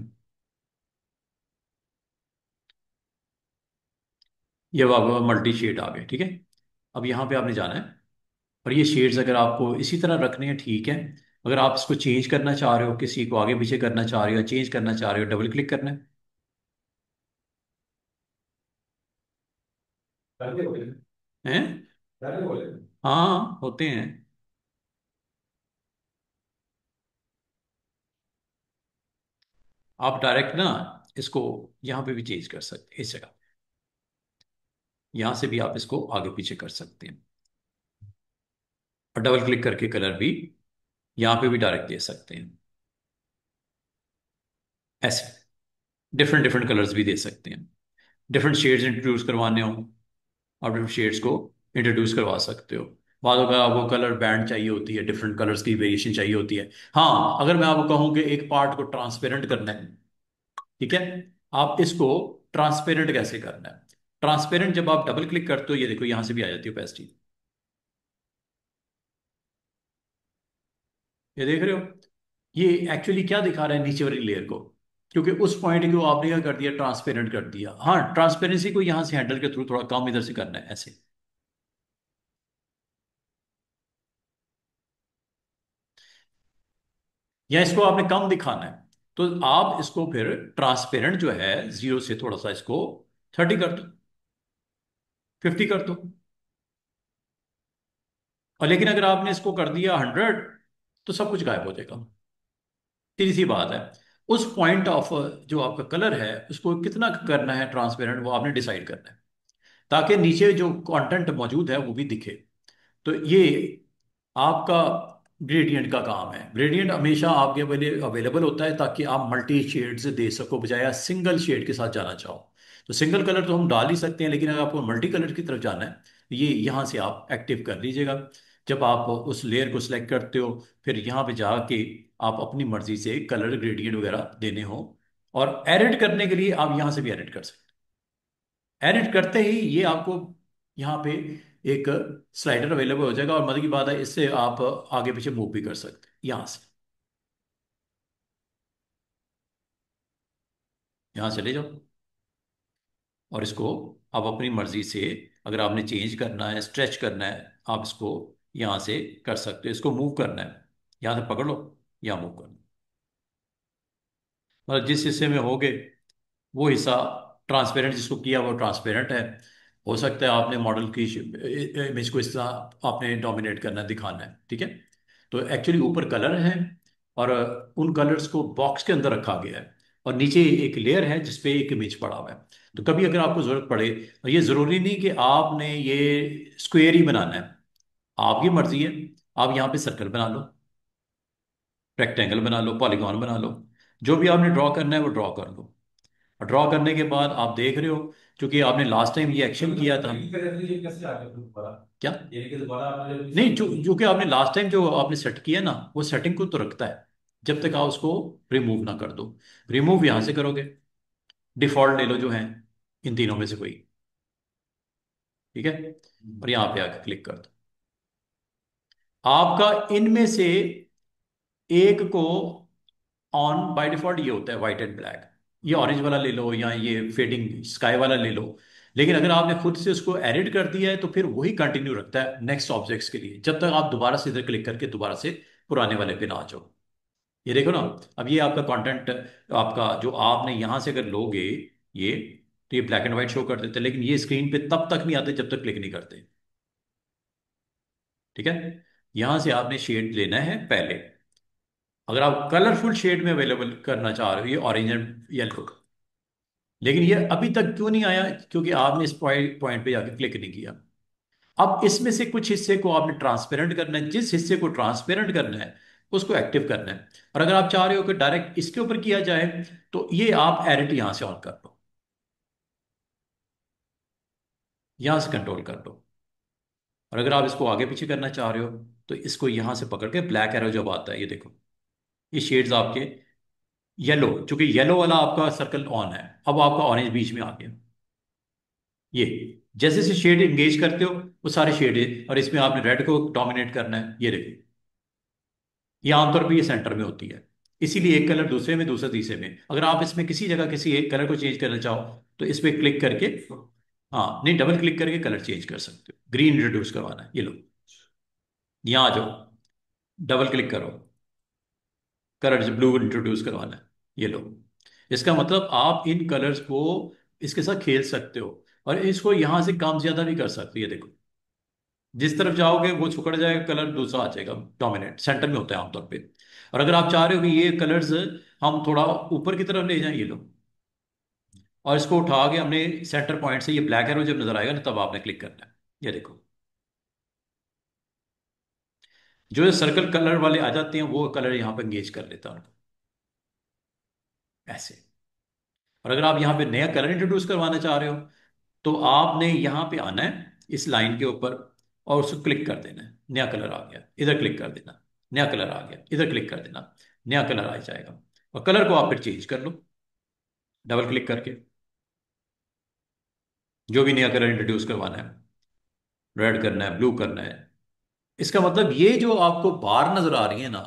ये अब मल्टी शेड आ गए, ठीक है। अब यहाँ पे आपने जाना है, और ये शेड्स अगर आपको इसी तरह रखने हैं ठीक है। अगर आप इसको चेंज करना चाह रहे हो, किसी को आगे पीछे करना चाह रहे हो, चेंज करना चाह रहे हो, डबल क्लिक करना है। पहले बोले। हैं? पहले बोले। हाँ होते हैं। आप डायरेक्ट ना इसको यहाँ पे भी चेंज कर सकते हैं, इस जगह। यहाँ से भी आप इसको आगे पीछे कर सकते हैं, और डबल क्लिक करके कलर भी यहाँ पे भी डायरेक्ट दे सकते हैं, ऐसे। डिफरेंट डिफरेंट कलर्स भी दे सकते हैं। डिफरेंट शेड्स इंट्रोड्यूस करवाने हो, आप डिफरेंट शेड्स को इंट्रोड्यूस करवा सकते हो। बाद में आपको कलर बैंड चाहिए होती है, डिफरेंट कलर्स की वेरिएशन चाहिए होती है। हाँ, अगर मैं आपको कहूँ कि एक पार्ट को ट्रांसपेरेंट करना है, ठीक है, आप इसको ट्रांसपेरेंट कैसे करना है? ट्रांसपेरेंट जब आप डबल क्लिक करते हो, ये देखो यहाँ से भी आ जाती है ओपेसिटी। ये देख रहे हो? ये एक्चुअली क्या दिखा रहा है नीचे वाली लेयर को, क्योंकि उस पॉइंट को आपने क्या कर दिया, ट्रांसपेरेंट कर दिया। हाँ, ट्रांसपेरेंसी को यहाँ से हैंडल के थ्रू थोड़ा कम इधर से करना है, ऐसे। या इसको आपने कम दिखाना है, तो आप इसको फिर ट्रांसपेरेंट जो है, 0 से थोड़ा सा इसको 30 कर दो, 50 कर दो। और लेकिन अगर आपने इसको कर दिया 100, तो सब कुछ गायब हो जाएगा। सीधी सी बात है। उस पॉइंट ऑफ जो आपका कलर है उसको कितना करना है ट्रांसपेरेंट, वो आपने डिसाइड करना है, ताकि नीचे जो कंटेंट मौजूद है वो भी दिखे। तो ये आपका ग्रेडियंट का काम है। ग्रेडियंट हमेशा आपके अवेलेबल होता है, ताकि आप मल्टी शेड्स दे सको, बजाय सिंगल शेड के साथ जाना चाहो। तो सिंगल कलर तो हम डाल ही सकते हैं, लेकिन अगर आपको मल्टी कलर की तरफ जाना है, तो ये यहाँ से आप एक्टिव कर लीजिएगा। जब आप उस लेयर को सिलेक्ट करते हो, फिर यहाँ पे जाके आप अपनी मर्जी से कलर ग्रेडियंट वगैरह देने हो, और एडिट करने के लिए आप यहाँ से भी एडिट कर सकते हैं। एडिट करते ही ये आपको यहाँ पे एक स्लाइडर अवेलेबल हो जाएगा, और मजे की बात है, इससे आप आगे पीछे मूव भी कर सकते हैं यहाँ से। यहाँ चले जाओ, और इसको आप अपनी मर्जी से, अगर आपने चेंज करना है, स्ट्रेच करना है, आप इसको यहाँ से कर सकते हो। इसको मूव करना है, यहाँ से पकड़ लो, यहाँ मूव करना। मतलब जिस हिस्से में होगे वो हिस्सा ट्रांसपेरेंट, जिसको किया वो ट्रांसपेरेंट है। हो सकता है आपने मॉडल की इमेज को इस तरह आपने डोमिनेट करना है, दिखाना है, ठीक है। तो एक्चुअली ऊपर कलर है, और उन कलर्स को बॉक्स के अंदर रखा गया है, और नीचे एक लेयर है जिसपे एक इमेज पड़ा हुआ है। तो कभी अगर आपको जरूरत पड़े, और ये जरूरी नहीं कि आपने ये स्क्वेयर ही बनाना है, आपकी मर्जी है। आप यहाँ पे सर्कल बना लो, रेक्टेंगल बना लो, पॉलीगॉन बना लो, जो भी आपने ड्रॉ करना है वो ड्रॉ कर लो। और ड्रॉ करने के बाद आप देख रहे हो, क्योंकि आपने लास्ट टाइम ये एक्शन किया था। ये कैसे आ गया दोबारा? क्या? ये कि दोबारा आपने जब नहीं, रिसेट जो किया। जो कि आपने लास्ट टाइम जो आपने सेट किया ना, वो सेटिंग को तो रखता है, जब तक आप उसको रिमूव ना कर दो। रिमूव यहां से करोगे, डिफॉल्ट ले लो जो है इन तीनों में से कोई, ठीक है, और यहाँ पे आके क्लिक कर दो। आपका इनमें से एक को ऑन बाय डिफॉल्ट ये होता है, व्हाइट एंड ब्लैक। ये ऑरेंज वाला ले लो, या ये फेडिंग स्काई वाला ले लो। लेकिन अगर आपने खुद से उसको एडिट कर दिया है, तो फिर वही कंटिन्यू रखता है नेक्स्ट ऑब्जेक्ट्स के लिए, जब तक आप दोबारा से इधर क्लिक करके दोबारा से पुराने वाले पे ना आ जाओ। ये देखो ना, अब ये आपका कंटेंट, आपका जो आपने यहां से अगर लोगे ये, तो ये ब्लैक एंड व्हाइट शो कर देते हैं, लेकिन ये स्क्रीन पे तब तक नहीं आते जब तक क्लिक नहीं करते, ठीक है। यहां से आपने शेड लेना है पहले। अगर आप कलरफुल शेड में अवेलेबल करना चाह रहे हो, ये ऑरेंज एंड येलो, लेकिन ये अभी तक क्यों नहीं आया? क्योंकि आपने इस पॉइंट पॉइंट पे जाके क्लिक नहीं किया। अब इसमें से कुछ हिस्से को आपने ट्रांसपेरेंट करना है, जिस हिस्से को ट्रांसपेरेंट करना है उसको एक्टिव करना है। और अगर आप चाह रहे हो कि डायरेक्ट इसके ऊपर किया जाए, तो ये आप एडिट यहां से ऑन कर लो, यहां से कंट्रोल कर लो। और अगर आप इसको आगे पीछे करना चाह रहे हो, तो इसको यहां से पकड़ के ब्लैक एरो जब आता है, ये देखो, ये शेड्स आपके येलो, चूंकि येलो वाला आपका सर्कल ऑन है, अब आपका ऑरेंज बीच में आ गया। ये जैसे जैसे शेड इंगेज करते हो वो सारे शेड है, और इसमें आपने रेड को डोमिनेट करना है, ये देखिए। ये आमतौर पर ये सेंटर में होती है, इसीलिए एक कलर दूसरे में, दूसरा तीसरे में। अगर आप इसमें किसी जगह किसी एक कलर को चेंज करना चाहो, तो इस पे क्लिक करके, हाँ नहीं, डबल क्लिक करके कलर चेंज कर सकते हो। ग्रीन इंट्रोड्यूस करवाना है, ये लो, यहाँ आ जाओ, डबल क्लिक करो, कलर ब्लू इंट्रोड्यूस करवाना है, ये लो। इसका मतलब आप इन कलर्स को इसके साथ खेल सकते हो, और इसको यहां से कम ज्यादा भी कर सकते हो। ये देखो, जिस तरफ जाओगे वो सिकुड़ जाएगा, कलर दूसरा आ जाएगा, डोमिनेट सेंटर में होता है आमतौर पे। और अगर आप चाह रहे हो कि ये कलर्स हम थोड़ा ऊपर की तरफ ले जाएं, ये लो, और इसको उठा के हमने सेंटर पॉइंट से, ये ब्लैक एरो जब नजर आएगा ना, तब आपने क्लिक करना है, ये देखो। जो सर्कल कलर वाले आ जाते हैं वो कलर यहाँ पे एंगेज कर लेता है उनको, ऐसे। और अगर आप यहाँ पे नया कलर इंट्रोड्यूस करवाना चाह रहे हो, तो आपने यहाँ पे आना है इस लाइन के ऊपर, और उसको क्लिक कर देना है, नया कलर आ गया, इधर क्लिक कर देना, नया कलर आ गया, इधर क्लिक कर देना, नया कलर आ जाएगा। और कलर को आप फिर चेंज कर लो, डबल क्लिक करके, जो भी नया कलर इंट्रोड्यूस करवाना है, रेड करना है, ब्लू करना है। इसका मतलब ये जो आपको बार नजर आ रही है ना,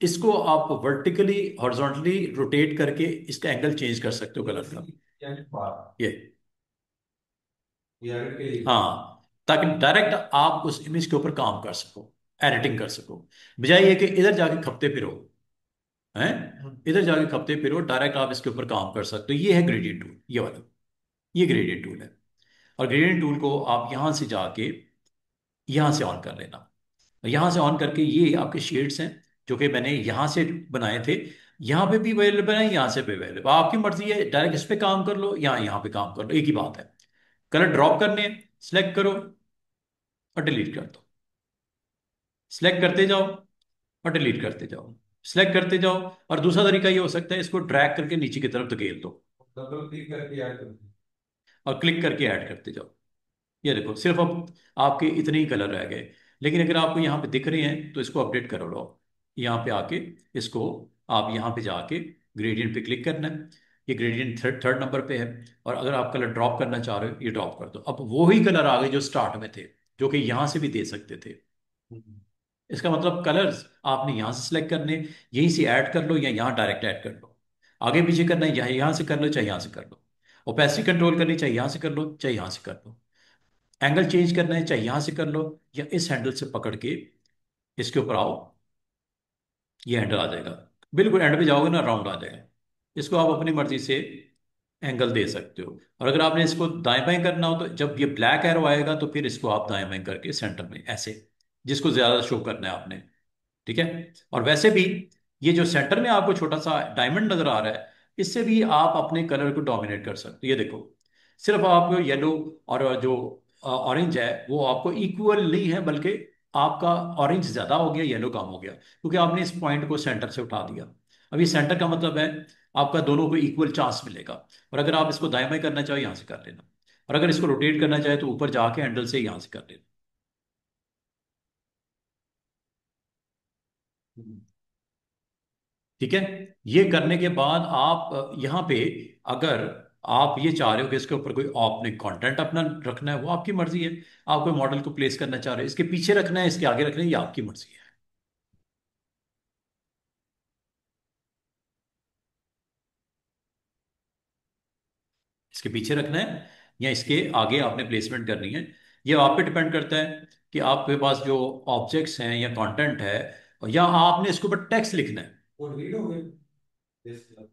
इसको आप वर्टिकली हॉरिजॉन्टली रोटेट करके इसका एंगल चेंज कर सकते हो कलर का, यानी बार ये। ये आगे के लिए। हाँ, ताकि डायरेक्ट आप उस इमेज के ऊपर काम कर सको, एडिटिंग कर सको, बजाय ये कि इधर जाके खपते फिरो, हैं, इधर जाके खपते फिरो। डायरेक्ट आप इसके ऊपर काम कर सकते हो। ये है ग्रेडियंट टूल, ये वाला, ये ग्रेडियंट टूल है। और ग्रेडियंट टूल को आप यहां से जाके यहां से ऑन कर लेना। यहां से ऑन करके ये आपके शेड्स हैं, जो कि मैंने यहां से बनाए थे, यहां पे भी अवेलेबल है, यहां से भी अवेलेबल, आपकी मर्जी है, डायरेक्ट इस पे काम कर लो या यहां पे काम कर लो, एक ही बात है। कलर ड्रॉप करने, सेलेक्ट करो और डिलीट कर दो, सिलेक्ट करते जाओ और डिलीट करते जाओ, सिलेक्ट करते जाओ। और दूसरा तरीका ये हो सकता है, इसको ड्रैग करके नीचे की तरफ धकेल दो, डबल क्लिक करके ऐड कर दो। और क्लिक करके ऐड करते जाओ। ये देखो, सिर्फ अब आपके इतने ही कलर रह गए। लेकिन अगर आपको यहाँ पे दिख रहे हैं, तो इसको अपडेट करो लो, यहाँ पे आके इसको, आप यहाँ पे जाके ग्रेडियंट पे क्लिक करना है। ये ग्रेडियंट थर्ड थर्ड नंबर पे है। और अगर आप कलर ड्रॉप करना चाह रहे हो, ये ड्रॉप कर दो। अब वो ही कलर आ गए जो स्टार्ट में थे, जो कि यहाँ से भी दे सकते थे। इसका मतलब कलर्स आपने यहां से सिलेक्ट करने, यहीं से ऐड कर लो या यहाँ डायरेक्ट ऐड कर लो। आगे पीछे करना है, यहाँ से कर लो चाहे यहाँ से कर लो। ओपेसिटी कंट्रोल करनी, चाहे यहाँ से कर लो चाहे यहाँ से कर लो। एंगल चेंज करना है, चाहे यहाँ से कर लो या इस हैंडल से पकड़ के इसके ऊपर आओ, ये हैंडल आ जाएगा। बिल्कुल एंड पे जाओगे ना, राउंड आ जाएगा। इसको आप अपनी मर्जी से एंगल दे सकते हो। और अगर आपने इसको दाएं बाएं करना हो, तो जब ये ब्लैक एरो आएगा, तो फिर इसको आप दाएं बाएं करके सेंटर में ऐसे, जिसको ज्यादा शो करना है आपने, ठीक है। और वैसे भी ये जो सेंटर में आपको छोटा सा डायमंड नजर आ रहा है, इससे भी आप अपने कलर को डोमिनेट कर सकते हो। ये देखो, सिर्फ आपको येलो और जो ऑरेंज है वो आपको इक्वल नहीं है, बल्कि आपका ऑरेंज ज्यादा हो गया, येलो कम हो गया, क्योंकि आपने इस पॉइंट को सेंटर से उठा दिया। अब ये सेंटर का मतलब है आपका दोनों को इक्वल चांस मिलेगा। और अगर आप इसको दाएं बाएं करना चाहो, यहां से कर लेना। और अगर इसको रोटेट करना चाहे, तो ऊपर जाके हैंडल से यहां से कर लेना। ठीक है। ये करने के बाद आप यहाँ पे, अगर आप ये चाह रहे हो कि इसके ऊपर कोई आपने कंटेंट अपना रखना है, वो आपकी मर्जी है। आप कोई मॉडल को प्लेस करना चाह रहे हो, इसके पीछे रखना है, इसके आगे रखना है, ये आपकी मर्जी है। इसके पीछे रखना है या इसके आगे आपने प्लेसमेंट करनी है, ये आप पे डिपेंड करता है कि आपके पास जो ऑब्जेक्ट्स हैं या कंटेंट है, या आपने इसके ऊपर टेक्स्ट लिखना है। वो रीड हो गए। Yes, sir.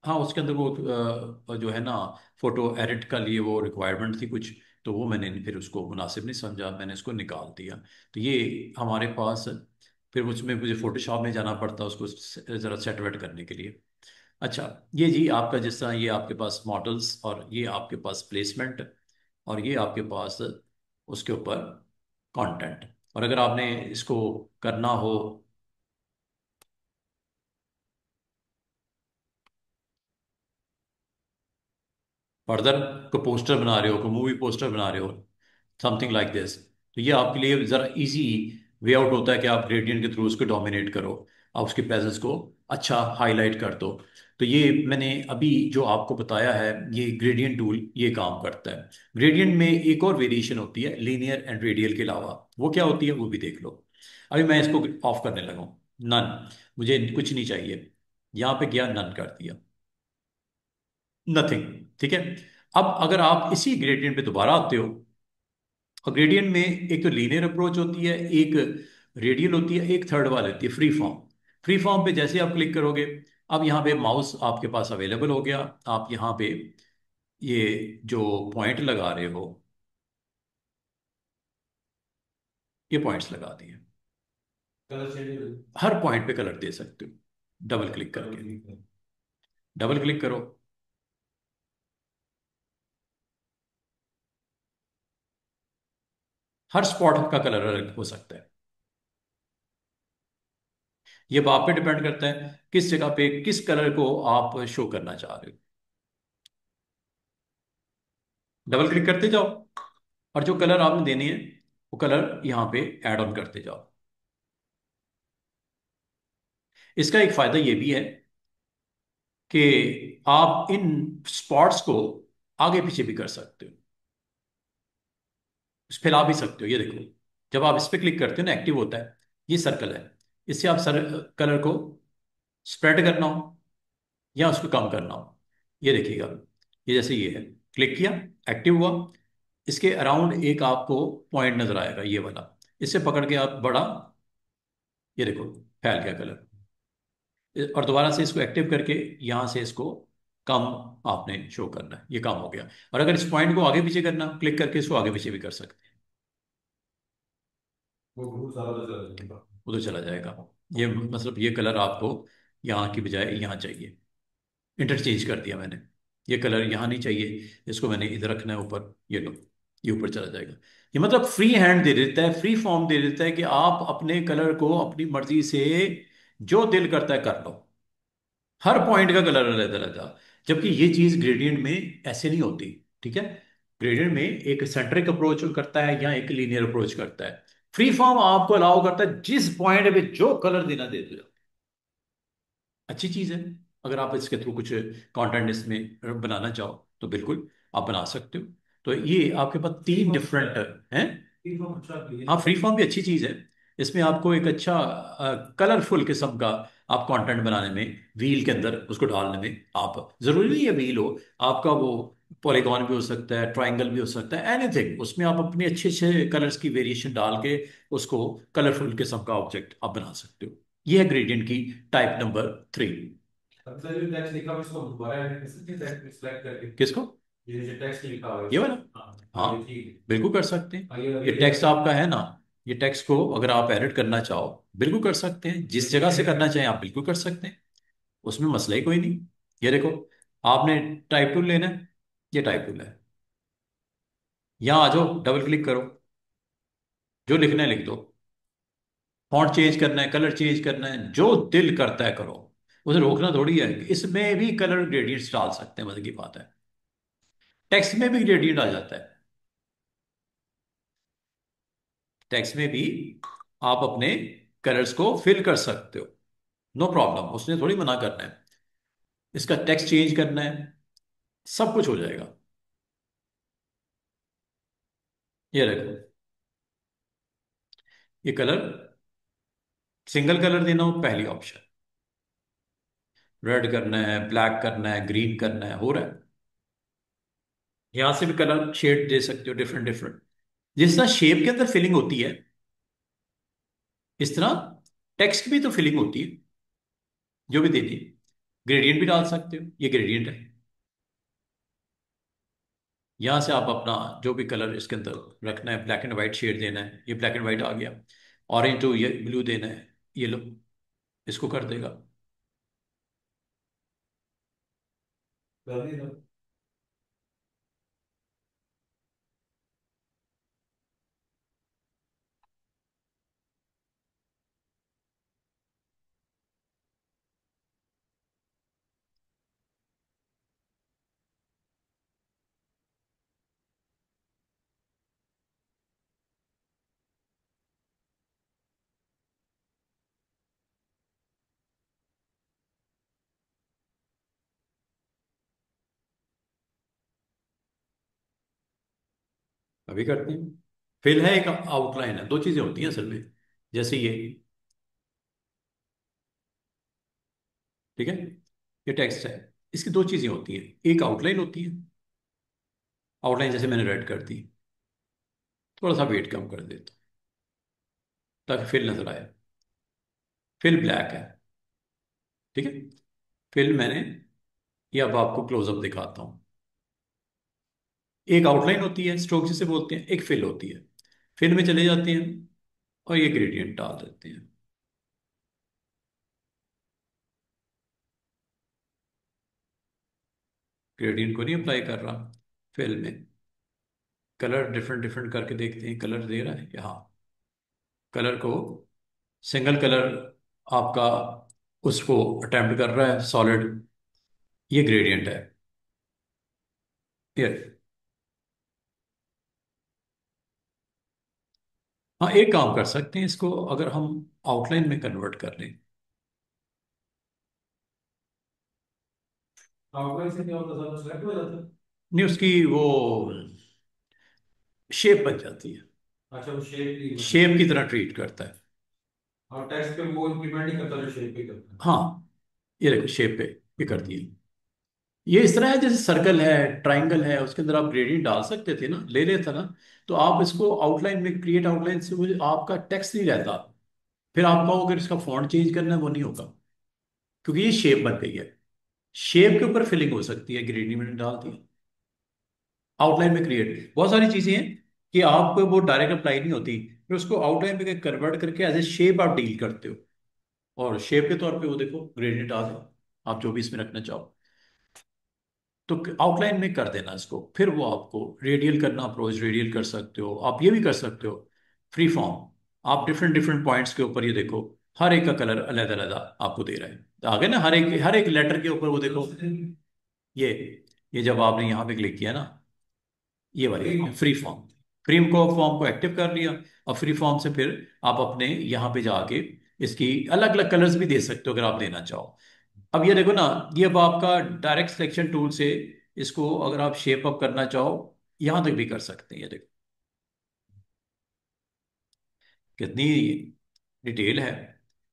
हाँ, उसके अंदर वो जो है ना, फोटो एडिट का लिए वो रिक्वायरमेंट थी कुछ, तो वो मैंने फिर उसको मुनासिब नहीं समझा, मैंने इसको निकाल दिया। तो ये हमारे पास, फिर उसमें मुझे फोटोशॉप में जाना पड़ता उसको ज़रा सेट वेट करने के लिए। अच्छा, ये जी आपका जिस तरह ये आपके पास मॉडल्स और ये आपके पास प्लेसमेंट और ये आपके पास उसके ऊपर कंटेंट। और अगर आपने इसको करना हो, फर्दर को पोस्टर बना रहे हो, को मूवी पोस्टर बना रहे हो, समथिंग लाइक दिस, तो ये आपके लिए ज़रा इजी वे आउट होता है कि आप ग्रेडियंट के थ्रू उसको डोमिनेट करो, आप उसकी प्रेजेंस को अच्छा हाईलाइट कर दो। तो ये मैंने अभी जो आपको बताया है, ये ग्रेडियंट टूल ये काम करता है। ग्रेडियंट में एक और वेरिएशन होती है लीनियर एंड रेडियल के अलावा, वो क्या होती है वो भी देख लो। अभी मैं इसको ऑफ करने लगा हूँ, नन, मुझे कुछ नहीं चाहिए, यहाँ पे गया नन कर दिया, नथिंग। ठीक है। अब अगर आप इसी ग्रेडियंट पे दोबारा आते हो, और ग्रेडियंट में एक तो लीनियर अप्रोच होती है, एक रेडियल होती है, एक थर्ड वाली होती है फ्री फॉर्म। फ्री फॉर्म पे जैसे आप क्लिक करोगे, अब यहाँ पे माउस आपके पास अवेलेबल हो गया, आप यहाँ पे ये जो पॉइंट लगा रहे हो, ये पॉइंट्स लगा दिए, कलर चेंज। हर पॉइंट पे कलर दे सकते हो डबल क्लिक करके। डबल क्लिक करो, हर स्पॉट का कलर अलग हो सकता है। ये अब आप पे डिपेंड करता है किस जगह पे किस कलर को आप शो करना चाह रहे हो। डबल क्लिक करते जाओ, और जो कलर आपने देने हैं वो कलर यहाँ पे ऐड ऑन करते जाओ। इसका एक फायदा ये भी है कि आप इन स्पॉट्स को आगे पीछे भी कर सकते हो, फैला भी सकते हो। ये देखो, जब आप इस पे क्लिक करते हो ना, एक्टिव होता है, ये सर्कल है, इससे आप सर कलर को स्प्रेड करना हो या उसको कम करना हो, ये देखिएगा, ये जैसे ये है, क्लिक किया, एक्टिव हुआ, इसके अराउंड एक आपको पॉइंट नजर आएगा ये वाला, इससे पकड़ के आप बड़ा, ये देखो फैल गया कलर। और दोबारा से इसको एक्टिव करके यहाँ से इसको कम आपने शो करना है, ये काम हो गया। और अगर इस पॉइंट को आगे पीछे करना, क्लिक करके इसको आगे पीछे भी कर सकते हैं, वो बहुत सारा तो चला जाएगा। उधर चला जाएगा। ये मतलब ये कलर आपको यहाँ की बजाय यहाँ चाहिए, इंटरचेंज कर दिया मैंने, ये कलर यहाँ नहीं चाहिए, इसको मैंने इधर रखना है ऊपर, ये लो, ये ऊपर चला जाएगा। ये मतलब फ्री हैंड दे देता है, फ्री फॉर्म दे देता है कि आप अपने कलर को अपनी मर्जी से जो दिल करता है कर लो, हर पॉइंट का कलर अलग अलग था। जबकि ये चीज ग्रेडियंट में ऐसे नहीं होती। ठीक है। ग्रेडियंट में एक सेंट्रिक अप्रोच करता है या एक लीनियर अप्रोच करता है, फ्री फॉर्म आपको अलाउ करता है जिस पॉइंट पे जो कलर देना दे दो। अच्छी चीज है। अगर आप इसके थ्रू कुछ कंटेंट इसमें बनाना चाहो तो बिल्कुल आप बना सकते हो। तो ये आपके पास फ्री तीन फॉर्म अच्छा डिफरेंट है। हैं। फ्री फॉर्म अच्छा है। हाँ, फ्री फॉर्म भी अच्छी चीज है। इसमें आपको एक अच्छा कलरफुल किस्म का आप कंटेंट बनाने में, व्हील के अंदर उसको डालने में, आप जरूरी नहीं है व्हील हो, आपका वो पॉलीगॉन भी हो सकता है, ट्रायंगल भी हो सकता है, एनीथिंग, उसमें आप अपने अच्छे अच्छे कलर्स की वेरिएशन डाल के उसको कलरफुल किस्म का ऑब्जेक्ट आप बना सकते हो। ये है ग्रेडियंट की टाइप नंबर 3। अच्छा, जो टेक्स्ट लिखा हुआ है इसको दोबारा एडिट कर सकते हैं टेक्स्ट सिलेक्ट करके। किसको? ये जो टेक्स्ट लिखा हुआ है ये वाला? हाँ हाँ, हाँ, ये ठीक बिल्कुल कर सकते हैं। है। ये टेक्स्ट आपका है ना, ये टेक्स्ट को अगर आप एडिट करना चाहो बिल्कुल कर सकते हैं, जिस जगह से करना चाहें आप बिल्कुल कर सकते हैं, उसमें मसला ही कोई नहीं। ये देखो, आपने टाइप टूल लेना है, ये टाइप टूल है, यहाँ आ जाओ, डबल क्लिक करो, जो लिखना है लिख दो, फॉन्ट चेंज करना है, कलर चेंज करना है, जो दिल करता है करो, उसे रोकना थोड़ी है। इसमें भी कलर ग्रेडियंट्स डाल सकते हैं, मजे की बात है, टेक्स्ट में भी ग्रेडियंट आ जाता है, टेक्स्ट में भी आप अपने कलर्स को फिल कर सकते हो, नो प्रॉब्लम, उसने थोड़ी मना करना है, इसका टेक्स्ट चेंज करना है, सब कुछ हो जाएगा। ये देखो, ये कलर सिंगल कलर देना हो पहली ऑप्शन, रेड करना है, ब्लैक करना है, ग्रीन करना है, हो रहा है। यहां से भी कलर शेड दे सकते हो डिफरेंट डिफरेंट, जिस तरह शेप के अंदर फिलिंग होती है इस तरह टेक्स्ट की भी तो फिलिंग होती है, जो भी देती है। ग्रेडियंट भी डाल सकते हो, ये ग्रेडियंट है, यहां से आप अपना जो भी कलर इसके अंदर रखना है, ब्लैक एंड व्हाइट शेड देना है, ये ब्लैक एंड व्हाइट आ गया, ऑरेंज टू ये ब्लू देना है, ये लो, इसको कर देगा। कर नहीं था। अभी करते हैं। फिल है, एक आउटलाइन है, दो चीजें होती हैं असल में। जैसे ये, ठीक है, ये टेक्स्ट है। इसकी दो चीजें होती हैं, एक आउटलाइन होती है। आउटलाइन जैसे मैंने रेड कर दी, थोड़ा सा वेट कम कर देता हूं ताकि फिल नजर आए। फिल ब्लैक है, ठीक है। फिल मैंने, ये अब आपको क्लोजअप दिखाता हूँ। एक आउटलाइन होती है, स्ट्रोक जिसे बोलते हैं, एक फिल होती है। फिल में चले जाते हैं और ये ग्रेडियंट डाल देते हैं। ग्रेडियंट को नहीं अप्लाई कर रहा, फिल में कलर डिफरेंट डिफरेंट करके देखते हैं, कलर दे रहा है यहाँ। कलर को, सिंगल कलर आपका उसको अटेम्प्ट कर रहा है सॉलिड, ये ग्रेडियंट है। ये, हाँ, एक काम कर सकते हैं इसको, अगर हम आउटलाइन में कन्वर्ट कर लें। आउटलाइन से क्या होता था, सिलेक्ट हो जाता। नहीं, उसकी वो शेप बन जाती है। अच्छा, वो शेप की मतलब। शेप की तरह ट्रीट करता है। और टेक्स्ट पे वो इम्प्लीमेंट नहीं करता जो शेप पे करता है। हाँ, ये देखो शेप पे ये कर दिए। ये इस तरह है जैसे सर्कल है, ट्राइंगल है, उसके अंदर आप ग्रेडियंट डाल सकते थे ना, ले लेता ना। तो आप इसको आउटलाइन में, क्रिएट आउटलाइन से वो आपका टेक्स्ट नहीं रहता। फिर आप कहो अगर इसका फॉन्ट चेंज करना है, वो नहीं होगा, क्योंकि ये शेप बन गई है। शेप के ऊपर फिलिंग हो सकती है, ग्रेडियंट मैंने डाल दिया। आउटलाइन में क्रिएट बहुत सारी चीजें हैं कि आपको वो डायरेक्ट अप्लाई नहीं होती, फिर उसको आउटलाइन पे कन्वर्ट करके एज ए शेप आप डील करते हो। और शेप के तौर पे वो देखो ग्रेडियंट आ गया, आप जो भी इसमें रखना चाहो। तो आउटलाइन में कर देना इसको, फिर वो आपको रेडियल करना, अप्रोच रेडियल कर सकते हो, आप ये भी कर सकते हो फ्री फॉर्म। आप डिफरेंट डिफरेंट पॉइंट्स के ऊपर ये देखो, हर एक का कलर अलग अलग आपको दे रहा है। तो आगे ना, हर एक लेटर के ऊपर वो देखो। ये ये जब आपने यहाँ पे क्लिक किया ना, ये वाली फ्री फॉर्म, फ्री को फॉर्म को एक्टिव कर लिया। और फ्री फॉर्म से फिर आप अपने यहाँ पे जाके इसकी अलग अलग कलर्स भी दे सकते हो अगर आप देना चाहो। अब ये देखो ना, ये अब आपका डायरेक्ट सिलेक्शन टूल से इसको अगर आप शेप अप करना चाहो, यहां तक भी कर सकते हैं। ये देखो कितनी डिटेल है।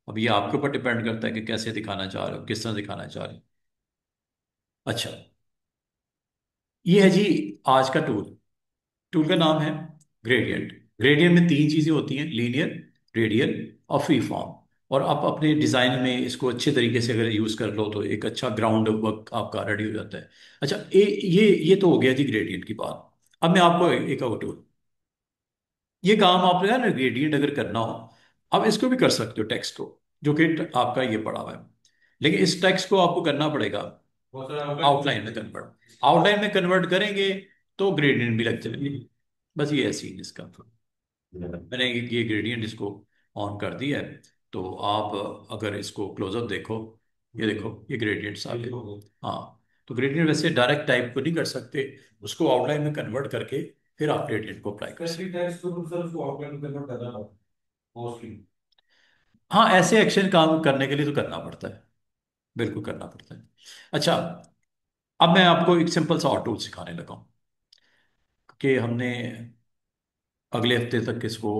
अब ये आपके ऊपर डिपेंड करता है कि कैसे दिखाना चाह रहे हो, किस तरह दिखाना चाह रहे हो। अच्छा, ये है जी आज का टूल। टूल का नाम है ग्रेडियंट। ग्रेडियंट में तीन चीजें होती हैं, लीनियर, रेडियल और फ्री फॉर्म। और आप अपने डिजाइन में इसको अच्छे तरीके से अगर यूज कर लो तो एक अच्छा ग्राउंड वर्क आपका रेडी हो जाता है। अच्छा, ये तो हो गया जी ग्रेडियंट की बात। अब मैं आपको एक और टूल, ये काम आपने ना ग्रेडियंट अगर करना हो, आप इसको भी कर सकते हो, टेक्स्ट को, जो कि आपका ये पड़ा हुआ है। लेकिन इस टेक्स्ट को आपको करना पड़ेगा बहुत सारा होगा आउटलाइन में कन्वर्ट। आउटलाइन में कन्वर्ट करेंगे तो ग्रेडियंट भी लग जाएंगे। बस ये है सीन इसका। मैंने ये ग्रेडियंट इसको ऑन कर दिया है। तो आप अगर इसको क्लोजअप देखो, ये देखो ये ग्रेडियंट्स आ गए। हाँ, तो ग्रेडियंट वैसे डायरेक्ट टाइप को नहीं कर सकते, उसको आउटलाइन में कन्वर्ट करके फिर आप ग्रेडियंट को अप्लाई कर स्पेसिफिक सकते। टेक्स्ट को सर उसको आउटलाइन में कन्वर्ट करना होगा मोस्टली। हाँ, ऐसे एक्शन काम करने के लिए तो करना पड़ता है, बिल्कुल करना पड़ता है। अच्छा, अब मैं आपको एक सिंपल सा और टूल सिखाने लगा हूँ कि हमने अगले हफ्ते तक इसको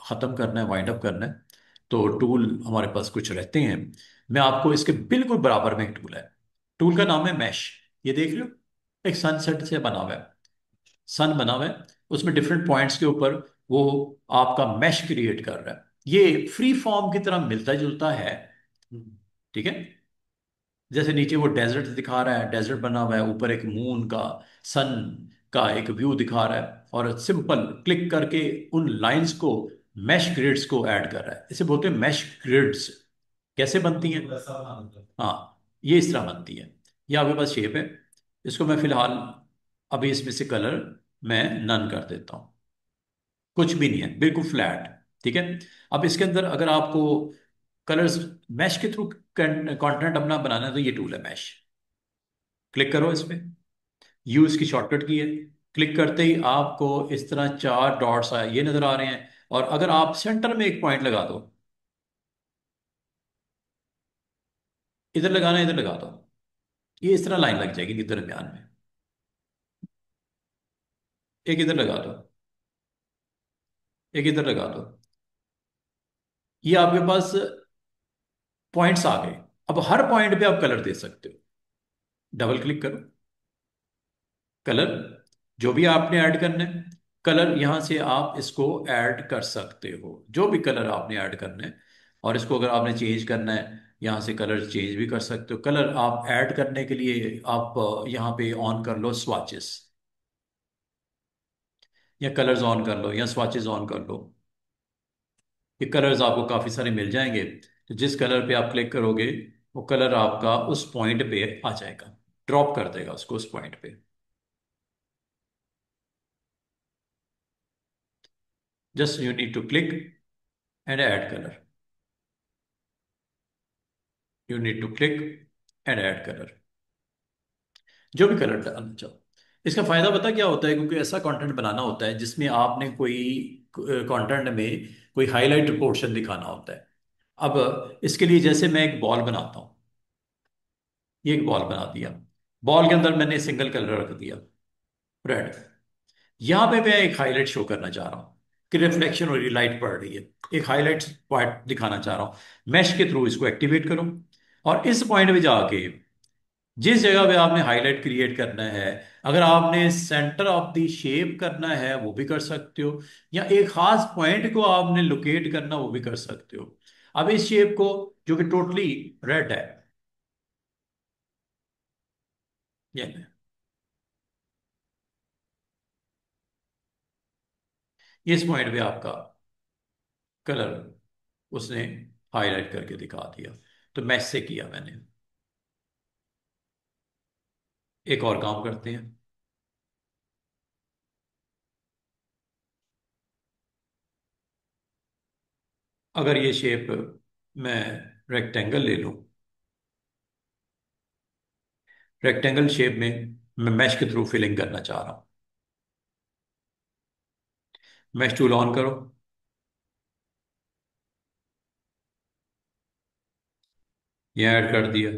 ख़त्म करना है, वाइंड अप करना है। तो टूल हमारे पास कुछ रहते हैं। मैं आपको इसके बिल्कुल बराबर में एक टूल है। टूल का नाम है मैश। ये देख लो, एक सनसेट से बना हुआ है, सन बना हुआ है, उसमें डिफरेंट पॉइंट्स के ऊपर वो आपका मैश क्रिएट कर रहा है। ये फ्री फॉर्म की तरह मिलता जुलता है, ठीक है। जैसे नीचे वो डेजर्ट दिखा रहा है, डेजर्ट बना हुआ है, ऊपर एक मून का, सन का एक व्यू दिखा रहा है, और सिंपल क्लिक करके उन लाइंस को, मैश ग्रिड्स को ऐड कर रहा है। इसे बोलते हैं मैश ग्रिड्स। कैसे बनती हैं? वैसा बना देता है। हाँ, ये इस तरह बनती है। ये आपके पास शेप है, इसको मैं फिलहाल अभी इसमें से कलर मैं नन कर देता हूँ। कुछ भी नहीं है, बिल्कुल फ्लैट। ठीक है। अब इसके अंदर अगर आपको कलर्स मैश के थ्रू कंटेंट अपना बनाना है तो ये टूल है मैश। क्लिक करो इस पे। यू इसकी शॉर्टकट की है। क्लिक करते ही आपको इस तरह चार डॉट्स आए ये नजर आ रहे हैं। और अगर आप सेंटर में एक पॉइंट लगा दो, इधर लगाना है, इधर लगा दो, ये इस तरह लाइन लग जाएगी दरमियान में। एक इधर लगा दो, एक इधर लगा दो। ये आपके पास पॉइंट्स आ गए। अब हर पॉइंट पे आप कलर दे सकते हो। डबल क्लिक करो। कलर जो भी आपने ऐड करना है, कलर यहां से आप इसको ऐड कर सकते हो, जो भी कलर आपने ऐड करना है। और इसको अगर आपने चेंज करना है, यहां से कलर चेंज भी कर सकते हो। कलर आप ऐड करने के लिए आप यहाँ पे ऑन कर लो स्वाचेस, या कलर्स ऑन कर लो, या स्वाचेस ऑन कर लो। ये कलर्स आपको काफी सारे मिल जाएंगे। तो जिस कलर पे आप क्लिक करोगे, वो कलर आपका उस पॉइंट पे आ जाएगा, ड्रॉप कर देगा उसको उस पॉइंट पे। Just you need to click and add colour. You need to click and add colour, जो भी कलर डालना चाहो। इसका फायदा पता क्या होता है, क्योंकि ऐसा कंटेंट बनाना होता है जिसमें आपने कोई कंटेंट में कोई हाईलाइट पोर्शन दिखाना होता है। अब इसके लिए जैसे मैं एक बॉल बनाता हूँ, ये एक बॉल बना दिया। बॉल के अंदर मैंने सिंगल कलर रख दिया, रेड। यहां पे मैं एक हाईलाइट शो करना चाह रहा हूं कि रिफ्लेक्शन हो रही है, लाइट पड़ रही है। एक हाईलाइट पॉइंट दिखाना चाह रहा हूं। मैश के थ्रू इसको एक्टिवेट करूं, और इस पॉइंट पे जाके जिस जगह पे आपने हाईलाइट क्रिएट करना है, अगर आपने सेंटर ऑफ द शेप करना है वो भी कर सकते हो, या एक खास पॉइंट को आपने लोकेट करना वो भी कर सकते हो। अब इस शेप को, जो कि टोटली रेड है, ये इस पॉइंट पे आपका कलर उसने हाईलाइट करके दिखा दिया। तो मैश से किया मैंने। एक और काम करते हैं। अगर ये शेप मैं रेक्टेंगल ले लूं, रेक्टेंगल शेप में मैं मैश के थ्रू फिलिंग करना चाह रहा हूं। मैश टूल ऑन करो। ये ऐड कर दिया,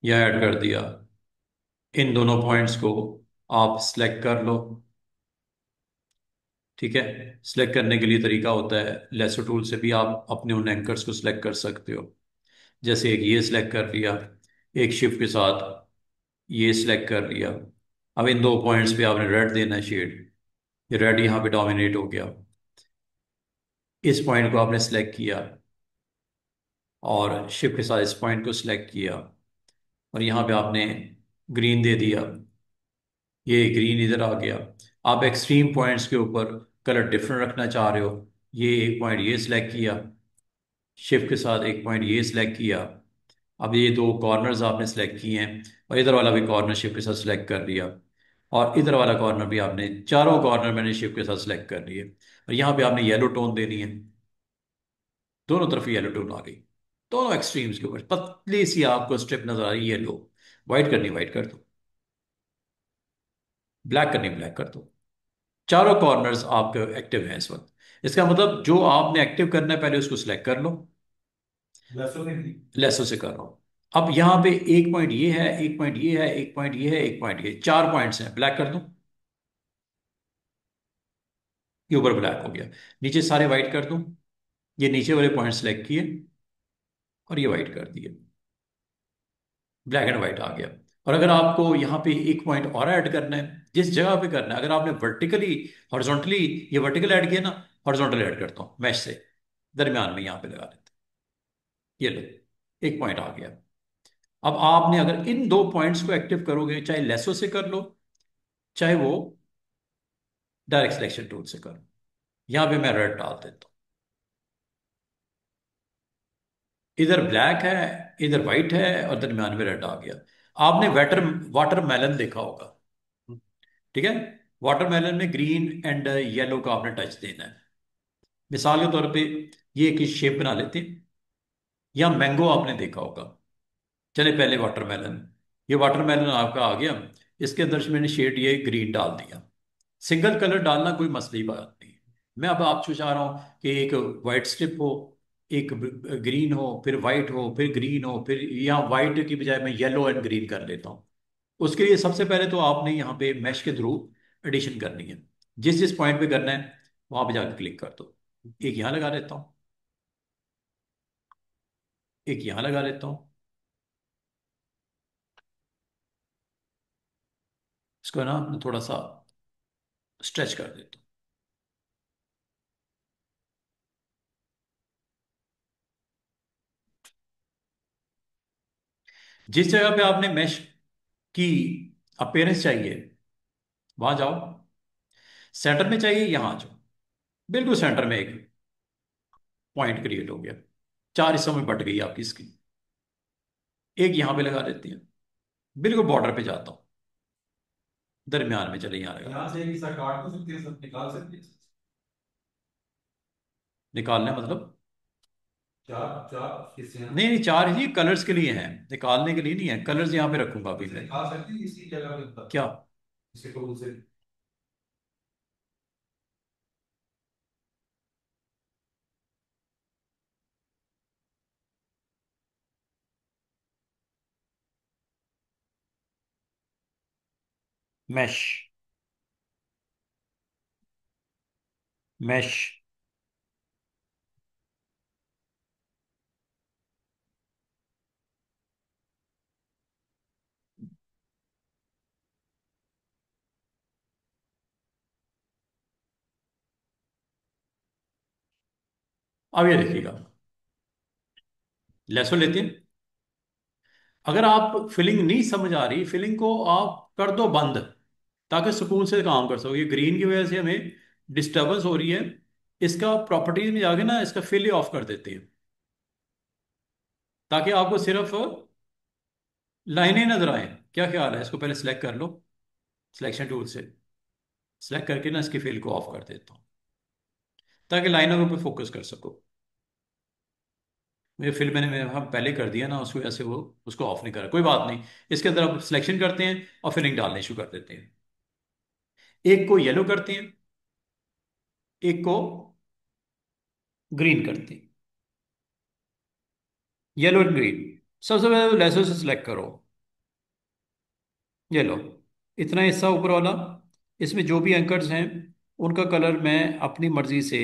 ये ऐड कर दिया। इन दोनों पॉइंट्स को आप सिलेक्ट कर लो। ठीक है। सिलेक्ट करने के लिए तरीका होता है, लेसो टूल से भी आप अपने उन एंकर्स को सिलेक्ट कर सकते हो। जैसे एक ये सिलेक्ट कर लिया, एक शिफ्ट के साथ ये सिलेक्ट कर लिया। अब इन दो पॉइंट्स पे आपने रेड देना है शेड। ये रेड यहाँ पे डोमिनेट हो गया। इस पॉइंट को आपने सिलेक्ट किया, और शिफ्ट के साथ इस पॉइंट को सिलेक्ट किया, और यहाँ पे आपने ग्रीन दे दिया। ये ग्रीन इधर आ गया। आप एक्सट्रीम पॉइंट्स के ऊपर कलर डिफरेंट रखना चाह रहे हो, ये एक पॉइंट ये सिलेक्ट किया, शिफ्ट के साथ एक पॉइंट ये सिलेक्ट किया। अब ये दो कॉर्नर्स आपने सेलेक्ट किए हैं, और इधर वाला भी कॉर्नर शिफ्ट के साथ सिलेक्ट कर लिया। और इधर वाला कॉर्नर भी आपने, चारों कॉर्नर मैंने शिफ्ट के साथ सिलेक्ट कर लिए। और यहाँ पे आपने येलो टोन देनी है। दोनों तरफ येलो टोन आ गई। दोनों एक्सट्रीम्स के ऊपर पतली सी आपको स्ट्रिप नजर आ रही है येलो। व्हाइट करनी व्हाइट कर दो, ब्लैक करनी ब्लैक कर दो। चारों कॉर्नर्स आपके एक्टिव हैं इस वक्त। इसका मतलब जो आपने एक्टिव करना है पहले उसको सिलेक्ट कर लो। वैसे नहीं। लेसो से कर रहा हूं। अब यहाँ पे एक पॉइंट ये है, एक पॉइंट ये है, एक पॉइंट ये है, एक पॉइंट ये, चार पॉइंट्स हैं। ब्लैक कर दूं, ये ऊपर ब्लैक हो गया। नीचे सारे वाइट कर दूं, ये नीचे वाले पॉइंट सेलेक्ट किए और ये वाइट कर दिए। ब्लैक एंड वाइट आ गया। और अगर आपको यहाँ पे एक पॉइंट और ऐड करना है, जिस जगह पे करना है, अगर आपने वर्टिकली हॉरिजॉन्टली, ये वर्टिकल ऐड किया ना, हॉरिजॉन्टल ऐड करता हूँ मैश से, दरमियान में यहाँ पे लगा देते हैं। ये लो, एक पॉइंट आ गया। अब आपने अगर इन दो पॉइंट्स को एक्टिव करोगे, चाहे लेसो से कर लो, चाहे वो डायरेक्ट सिलेक्शन टूल से करो। यहां पे मैं रेड डाल देता हूं। इधर ब्लैक है, इधर वाइट है, और दरम्यान में रेड आ गया। आपने वाटरमेलन देखा होगा, ठीक है? वाटरमेलन में ग्रीन एंड येलो का आपने टच देना है। मिसाल के तौर पे ये एक शेप बना लेते हैं, या मैंगो आपने देखा होगा। चले पहले वाटरमेलन, ये वाटरमेलन आपका आ गया। इसके अंदर से मैंने शेड ये ग्रीन डाल दिया। सिंगल कलर डालना कोई मसली बात नहीं। मैं अब आपसे चाह रहा हूँ कि एक वाइट स्ट्रिप हो, एक ग्रीन हो, फिर वाइट हो, फिर ग्रीन हो, फिर यहाँ वाइट की बजाय मैं येलो एंड ग्रीन कर लेता हूँ। उसके लिए सबसे पहले तो आपने यहाँ पे मैश के थ्रू एडिशन करनी है। जिस जिस पॉइंट पे करना है वहां पे जाकर क्लिक कर दो। एक यहाँ लगा लेता हूँ, एक यहाँ लगा लेता हूँ। इसको ना मैं थोड़ा सा स्ट्रेच कर देता हूँ। जिस जगह पे आपने मैश की अपीयरेंस चाहिए वहां जाओ। सेंटर में चाहिए, यहाँ आ जाओ। बिल्कुल सेंटर में एक पॉइंट क्रिएट हो गया। चार हिस्सों में बट गई आपकी स्क्रीन। एक यहाँ पे लगा देती है, बिल्कुल बॉर्डर पे जाता हूँ, दरमियान में चले यहाँ लगा यहाँ देते से हैं। एक हिस्सा काट तो सकती है, सब निकाल सकती है। निकालना मतलब? चार चार हिस्से हैं। नहीं नहीं, चार ही कलर्स के लिए हैं, निकालने के लिए नहीं है। कलर्स यहाँ पे रखूंगा अभी इसे मैं। निकाल सकती है इसी जगह के अंदर, क्या? इसे टूल से। Mesh, mesh. अब ये देखिएगा, लेसो लेते हैं। अगर आप फिलिंग नहीं समझ आ रही, फिलिंग को आप कर दो बंद, ताकि सुकून से काम कर सको। ये ग्रीन की वजह से हमें डिस्टरबेंस हो रही है। इसका प्रॉपर्टीज में जाके ना इसका फिल ही ऑफ कर देते हैं, ताकि आपको सिर्फ लाइनें नजर आए। क्या ख्याल है? इसको पहले सिलेक्ट कर लो, सिलेक्शन टूल से सिलेक्ट करके ना इसकी फिल को ऑफ कर देता हूँ, ताकि लाइनों के ऊपर फोकस कर सको। मुझे फिल हम पहले कर दिया ना, उसको ऐसे वो उसको ऑफ नहीं करा, कोई बात नहीं। इसके अंदर आप सिलेक्शन करते हैं और फिलिंग डालने शुरू कर देते हैं। एक को येलो करते हैं, एक को ग्रीन करते हैं। Yellow and green. सबसे पहले तो लेसो से सिलेक्ट करो। ये लो, इतना हिस्सा ऊपर वाला, इसमें जो भी एंकर्स हैं उनका कलर मैं अपनी मर्जी से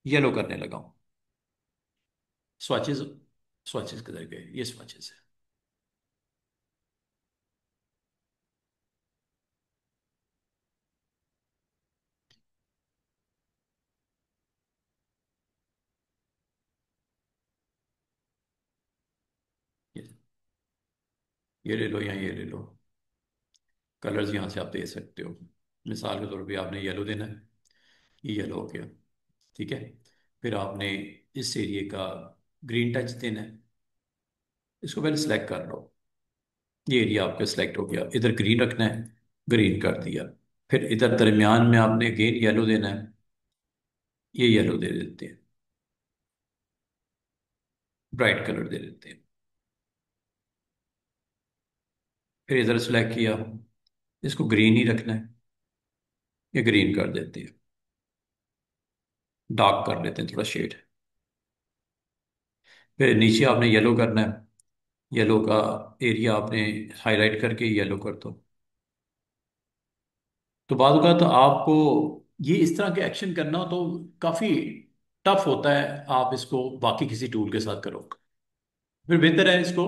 येलो करने लगा हूँ। स्वॉचेस, स्वॉचेस किधर गए? ये स्वॉचेस है। ये ले लो या ये ले लो। कलर्स यहाँ से आप दे सकते हो। मिसाल के तौर पे आपने येलो देना है, ये येलो हो गया, ठीक है। फिर आपने इस एरिए का ग्रीन टच देना है। इसको पहले सिलेक्ट कर लो, ये एरिया आपका सिलेक्ट हो गया। इधर ग्रीन रखना है, ग्रीन कर दिया। फिर इधर दरमियान में आपने अगेन येलो देना है, ये येलो दे देते हैं, ब्राइट कलर दे देते हैं। फिर इधर सेलेक्ट किया, इसको ग्रीन ही रखना है, ये ग्रीन कर देते हैं। डार्क कर लेते हैं थोड़ा शेड। फिर नीचे आपने येलो करना है, येलो का एरिया आपने हाईलाइट करके येलो कर दो। तो बाद का तो आपको ये इस तरह के एक्शन करना हो तो काफ़ी टफ होता है। आप इसको बाकी किसी टूल के साथ करो, फिर बेहतर है इसको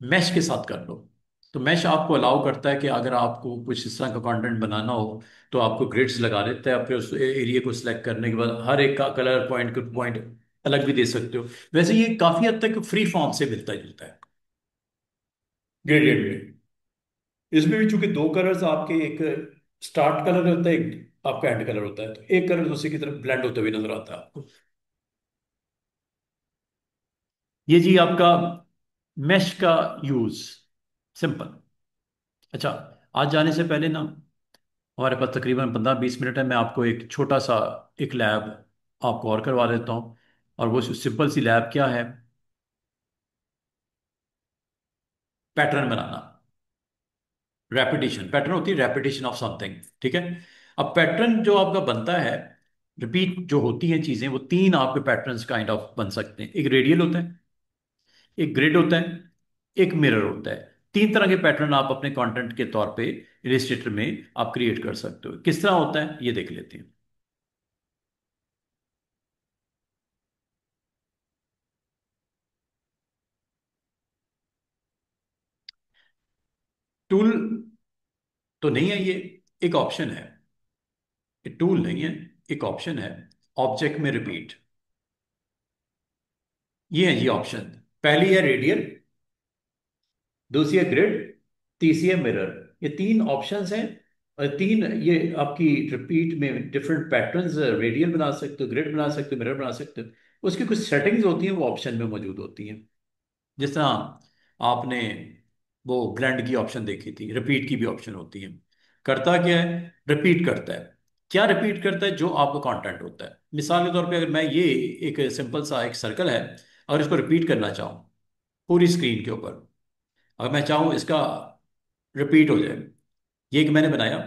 मैश के साथ कर लो। तो मैश आपको अलाउ करता है कि अगर आपको कुछ इस तरह का कंटेंट बनाना हो तो आपको ग्रिड्स लगा देता है। फिर उस एरिया को सिलेक्ट करने के बाद हर एक का कलर पॉइंट अलग भी दे सकते हो। वैसे ये काफ़ी हद तक फ्री फॉर्म से मिलता जुलता है ग्रेडियंट में। इसमें भी चूंकि दो कलर्स आपके, एक स्टार्ट कलर होता है, एक आपका एंड कलर होता है, तो एक कलर दूसरे की तरफ ब्लेंड होते हुए नजर आता है आपको। ये जी आपका मैश का यूज सिंपल। अच्छा, आज जाने से पहले ना, हमारे पास तकरीबन 15-20 मिनट है, मैं आपको एक छोटा सा एक लैब आपको और करवा देता हूँ। और वो सिंपल सी लैब क्या है? पैटर्न बनाना। रेपिटेशन, पैटर्न होती है रेपिटेशन ऑफ समथिंग। ठीक है। अब पैटर्न जो आपका बनता है, रिपीट जो होती हैं चीजें, वो तीन आपके पैटर्न्स काइंड ऑफ बन सकते हैं। एक रेडियल होता है, एक ग्रिड होता है, एक मिरर होता है। तीन तरह के पैटर्न आप अपने कंटेंट के तौर पे इलिस्ट्रेटर में आप क्रिएट कर सकते हो। किस तरह होता है ये देख लेते हैं। टूल तो नहीं है ये, एक ऑप्शन है। ये टूल नहीं है, एक ऑप्शन है। ऑब्जेक्ट में रिपीट, ये है जी ऑप्शन। पहली है रेडियल, दूसरी है ग्रिड, तीसरी है मिरर। ये तीन ऑप्शंस हैं। और तीन ये आपकी रिपीट में डिफरेंट पैटर्न्स, रेडियल बना सकते हो, ग्रिड बना सकते हो, मिरर बना सकते हो। उसकी कुछ सेटिंग्स होती हैं, वो ऑप्शन में मौजूद होती हैं। जिस तरह आपने वो ब्लेंड की ऑप्शन देखी थी, रिपीट की भी ऑप्शन होती है। करता क्या है? रिपीट करता है। क्या रिपीट करता है? जो आपका कंटेंट होता है। मिसाल के तौर पे, अगर मैं ये एक सिंपल सा एक सर्कल है, अगर इसको रिपीट करना चाहूँ पूरी स्क्रीन के ऊपर, अगर मैं चाहूँ इसका रिपीट हो जाए, ये एक मैंने बनाया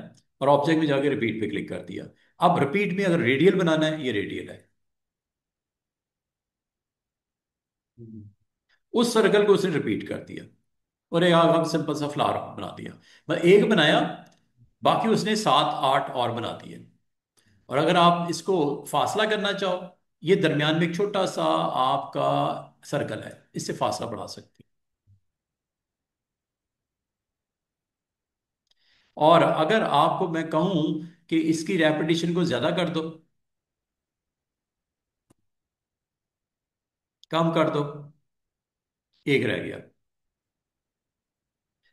और ऑब्जेक्ट में जाके रिपीट पे क्लिक कर दिया। अब रिपीट में अगर रेडियल बनाना है, ये रेडियल है। उस सर्कल को उसने रिपीट कर दिया और एक हम सिंपल सा फ्लावर बना दिया। मैं एक बनाया, बाकी उसने 7-8 और बना दिए। और अगर आप इसको फासला करना चाहो, ये दरमियान में एक छोटा सा आपका सर्कल है, इससे फासला बढ़ा सकते हैं। और अगर आपको मैं कहूं कि इसकी रेपिटेशन को ज्यादा कर दो, कम कर दो, एक रह गया,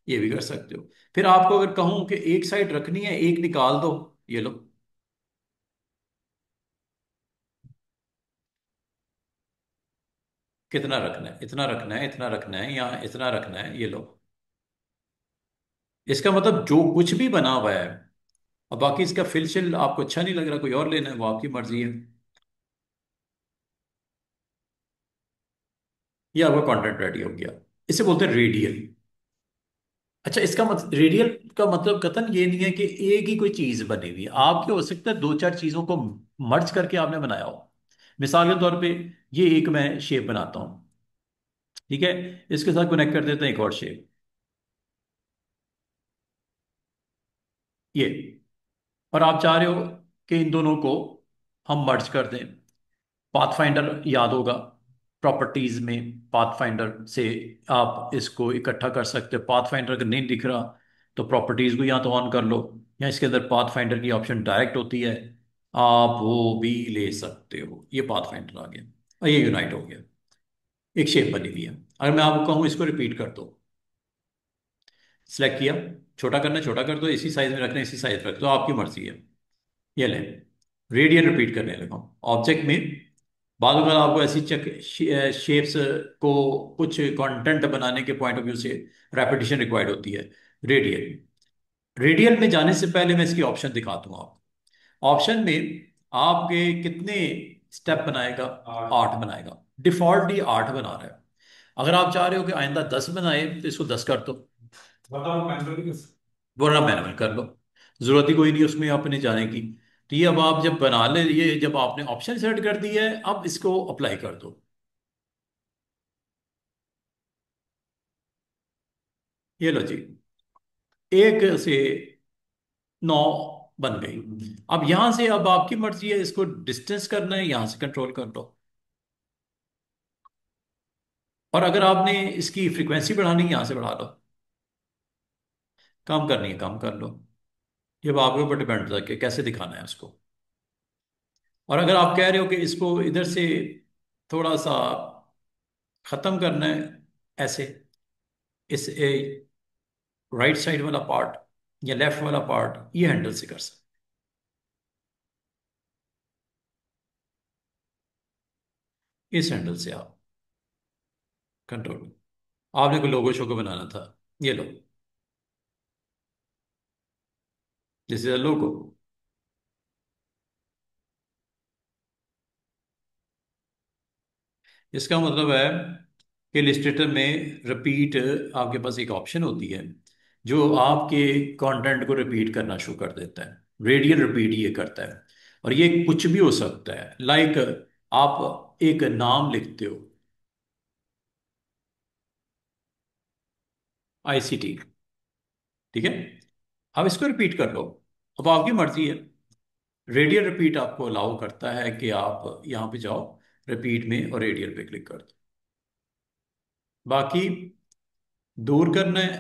ये भी कर सकते हो। फिर आपको अगर कहूं कि एक साइड रखनी है, एक निकाल दो, ये लो। कितना रखना है? इतना रखना है, इतना रखना है, या इतना रखना है, ये लो। इसका मतलब जो कुछ भी बना हुआ है, और बाकी इसका फिलशिल आपको अच्छा नहीं लग रहा, कोई और लेना है, वो आपकी मर्जी है। ये आपका कंटेंट रेडी हो गया। इसे बोलते हैं रेडियल। अच्छा, इसका मतलब रेडियल का मतलब कथन ये नहीं है कि एक ही कोई चीज बनी हुई है। आपके हो सकता है दो चार चीजों को मर्ज करके आपने बनाया हो। मिसाल के तौर पे, ये एक मैं शेप बनाता हूं, ठीक है, इसके साथ कनेक्ट कर देते हैं एक और शेप, ये। और आप चाह रहे हो कि इन दोनों को हम मर्ज कर दें। पाथफाइंडर याद होगा, प्रॉपर्टीज में पाथफाइंडर से आप इसको इकट्ठा कर सकते हो। पाथफाइंडर अगर नहीं दिख रहा, तो प्रॉपर्टीज को या तो ऑन कर लो, या इसके अंदर पाथफाइंडर की ऑप्शन डायरेक्ट होती है, आप वो भी ले सकते हो। ये पाथफाइंडर आ गया और ये यूनाइट हो गया, एक शेप बनी हुई है। अगर मैं आपको कहूँ इसको रिपीट कर दो, सिलेक्ट किया, छोटा करना है छोटा कर दो, इसी साइज में रखना है इसी साइज रख दो, आपकी मर्जी है। ये लें, रेडियन रिपीट करने लगा ऑब्जेक्ट में। बाद में आपको ऐसी चेक शेप्स को कुछ कंटेंट बनाने के पॉइंट ऑफ व्यू से रेपिटेशन रिक्वायर्ड होती है। रेडियल, रेडियल में जाने से पहले मैं इसकी ऑप्शन दिखा दूंगा आपको। ऑप्शन में आपके कितने स्टेप बनाएगा? 8 बनाएगा। डिफॉल्ट ये 8 बना रहा है। अगर आप चाह रहे हो कि आइंदा 10 बनाए, तो इसको 10 कर दो, बताओ मैनुअली। वरना मैनुअल कर लो। जरूरत ही कोई नहीं उसमें अपने जाने की। तो ये अब आप जब बना ले, ये जब आपने ऑप्शन सेट कर दिया है, अब इसको अप्लाई कर दो। ये लो जी, एक से 9 बन गई। अब यहां से अब आपकी मर्जी है, इसको डिस्टेंस करना है, यहां से कंट्रोल कर लो। और अगर आपने इसकी फ्रीक्वेंसी बढ़ानी है, यहां से बढ़ा लो। कम करनी है, कम कर लो। ये अब आपके ऊपर डिपेंड करता है कि कैसे दिखाना है उसको। और अगर आप कह रहे हो कि इसको इधर से थोड़ा सा खत्म करना है, ऐसे, इस राइट साइड वाला पार्ट या लेफ्ट वाला पार्ट, ये हैंडल से कर सकते। इस हैंडल से आप कंट्रोल, आपने कोई लोगो शोगो बनाना था, ये लो। दिस इज अ लोगो। इसका मतलब है कि इलिस्ट्रेटर में रिपीट, आपके पास एक ऑप्शन होती है जो आपके कंटेंट को रिपीट करना शुरू कर देता है। रेडियल रिपीट ये करता है। और ये कुछ भी हो सकता है, लाइक आप एक नाम लिखते हो, आईसीटी, ठीक है, अब इसको रिपीट कर लो। अब आपकी मर्जी है। रेडियल रिपीट आपको अलाउ करता है कि आप यहाँ पे जाओ, रिपीट में, और रेडियल पे क्लिक कर दो। बाकी दूर करना है,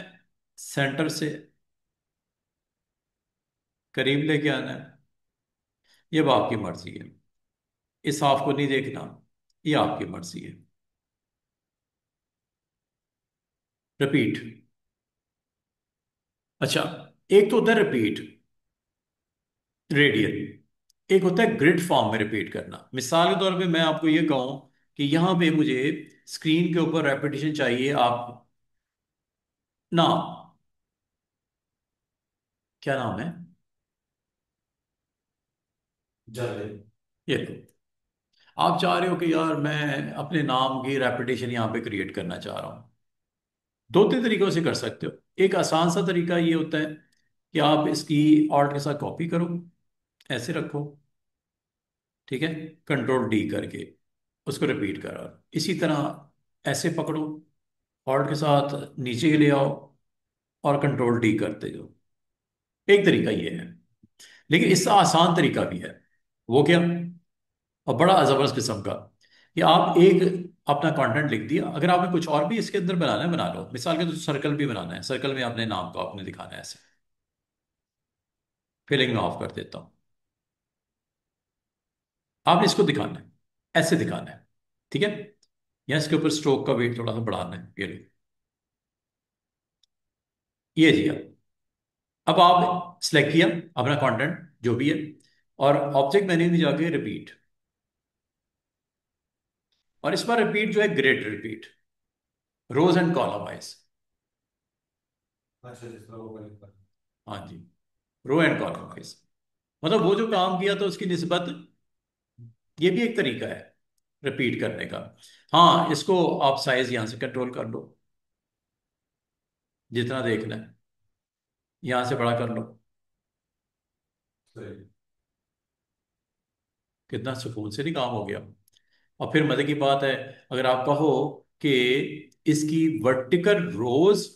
सेंटर से करीब लेके आना है, ये अब आपकी मर्जी है। इस हाफ को नहीं देखना, ये आपकी मर्जी है। रिपीट। अच्छा, एक तो होता है रिपीट रेडियल, एक होता है ग्रिड फॉर्म में रिपीट करना। मिसाल के तौर पे मैं आपको ये कहूं कि यहां पे मुझे स्क्रीन के ऊपर रेपिटेशन चाहिए, आप ना, क्या नाम है, जाले। ये लो। आप चाह रहे हो कि यार मैं अपने नाम की रेपिटेशन यहाँ पे क्रिएट करना चाह रहा हूँ। दो तीन तरीकों से कर सकते हो। एक आसान सा तरीका ये होता है कि आप इसकी ऑल्ट के साथ कॉपी करो, ऐसे रखो, ठीक है, कंट्रोल डी करके उसको रिपीट करो। इसी तरह ऐसे पकड़ो, ऑल्ट के साथ नीचे ले आओ, और कंट्रोल डी करते जाओ। एक तरीका ये है, लेकिन इससे आसान तरीका भी है। वो क्या, और बड़ा जबरदस्त किस्म का, कि आप एक अपना कंटेंट लिख दिया, अगर आपने कुछ और भी इसके अंदर बनाना है बना लो। मिसाल के तो सर्कल भी बनाना है, सर्कल में अपने नाम को आपने दिखाना है ऐसे। फिलिंग में ऑफ कर देता हूँ। आपने इसको दिखाना है, ऐसे दिखाना है, ठीक है। या इसके ऊपर स्ट्रोक का वेट थोड़ा सा बढ़ाना है, ये लो, ये जी। अब आप सिलेक्ट किया अपना कंटेंट जो भी है, और ऑब्जेक्ट मेन्यू में जाके रिपीट, और इस बार रिपीट जो है grid repeat, rows and column wise. अच्छा, जिस तरह वो करेक्ट। हाँ जी, रो एंड कॉलम वाइज, मतलब वो जो काम किया था उसकी निस्बत। ये भी एक तरीका है रिपीट करने का। हाँ, इसको आप साइज यहां से कंट्रोल कर लो, जितना देखना है यहां से बड़ा कर लो। सही। कितना सुकून से नहीं काम हो गया। और फिर मजे की बात है, अगर आप कहो कि इसकी vertical rows,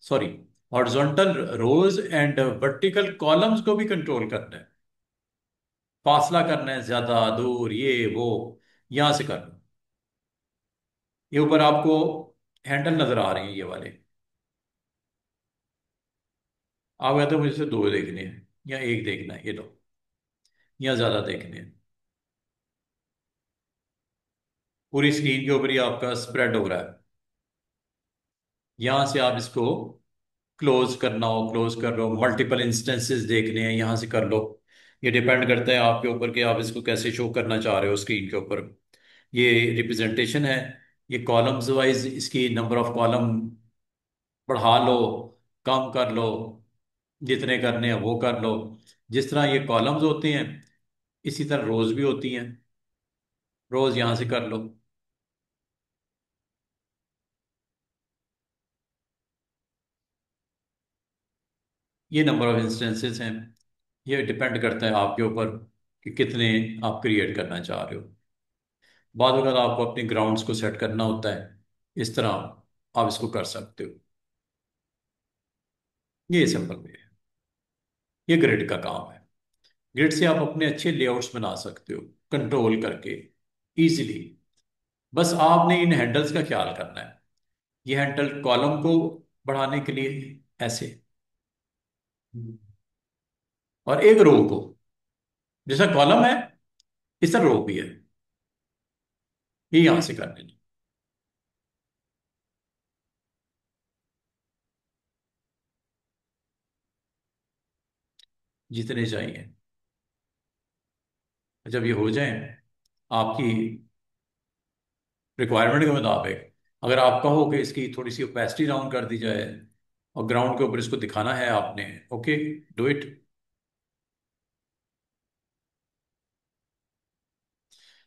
sorry, horizontal rows and vertical columns को भी कंट्रोल करना है, फासला करना है ज्यादा दूर, ये वो, यहां से कर लो। ये ऊपर आपको हैंडल नजर आ रहे हैं ये वाले। आप कहते हो मुझे से दो देखने हैं या एक देखना है, ये लो, या ज्यादा देखने हैं। पूरी स्क्रीन के ऊपर ही आपका स्प्रेड हो रहा है। यहां से आप इसको क्लोज करना हो क्लोज कर लो, मल्टीपल इंस्टेंसेस देखने हैं यहां से कर लो। ये डिपेंड करता है आपके ऊपर कि आप इसको कैसे शो करना चाह रहे हो स्क्रीन के ऊपर। ये रिप्रेजेंटेशन है, ये कॉलम्स वाइज इसकी नंबर ऑफ कॉलम बढ़ा लो, कम कर लो, जितने करने हैं वो कर लो। जिस तरह ये कॉलम्स होते हैं, इसी तरह रोज भी होती हैं, रोज यहां से कर लो। ये नंबर ऑफ इंस्टेंसेस हैं। ये डिपेंड करता है आपके ऊपर कि कितने आप क्रिएट करना चाह रहे हो। बाद वक्त आपको अपने ग्राउंड्स को सेट करना होता है, इस तरह आप इसको कर सकते हो। ये सिंपल वे है। ये ग्रिड का काम है। ग्रिड से आप अपने अच्छे लेआउट्स बना सकते हो कंट्रोल करके, इजीली। बस आपने इन हैंडल्स का ख्याल करना है। ये हैंडल कॉलम को बढ़ाने के लिए ऐसे, और एक रो को, जैसा कॉलम है इस तरह रो भी है, ये यहां से कर लेना, जितने चाहिए। जब ये हो जाए आपकी रिक्वायरमेंट के मुताबिक, अगर आप कहो कि इसकी थोड़ी सी ओपेसिटी डाउन कर दी जाए और ग्राउंड के ऊपर इसको दिखाना है आपने, ओके, डू इट।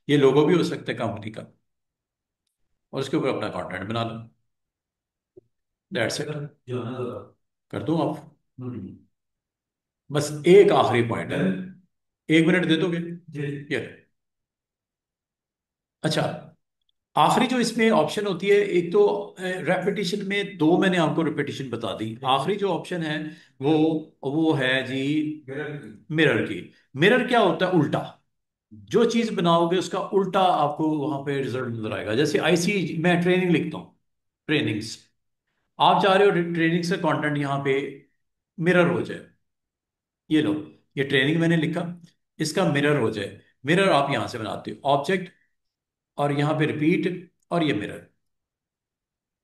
ये लोगो भी हो सकता है कंपनी का, और उसके ऊपर अपना कंटेंट बना लो। That's it. जो है ना कर दूं आप? हम्म। बस एक आखिरी पॉइंट है। 1 मिनट दे दोगे? जी। ये। अच्छा, आखिरी जो इसमें ऑप्शन होती है, एक तो रेपिटेशन में दो मैंने आपको रेपिटेशन बता दी। आखिरी जो ऑप्शन है वो वो है जी मिरर की। मिरर क्या होता है? उल्टा। जो चीज बनाओगे उसका उल्टा आपको वहां पे रिजल्ट नजर आएगा। जैसे आईसी, मैं ट्रेनिंग लिखता हूँ, ट्रेनिंग्स। आप चाह रहे हो ट्रेनिंग से कंटेंट यहाँ पे मिरर हो जाए। ये लो, ये ट्रेनिंग मैंने लिखा, इसका मिरर हो जाए। मिरर आप यहां से बनाते हो ऑब्जेक्ट, और यहाँ पे रिपीट, और ये मिरर।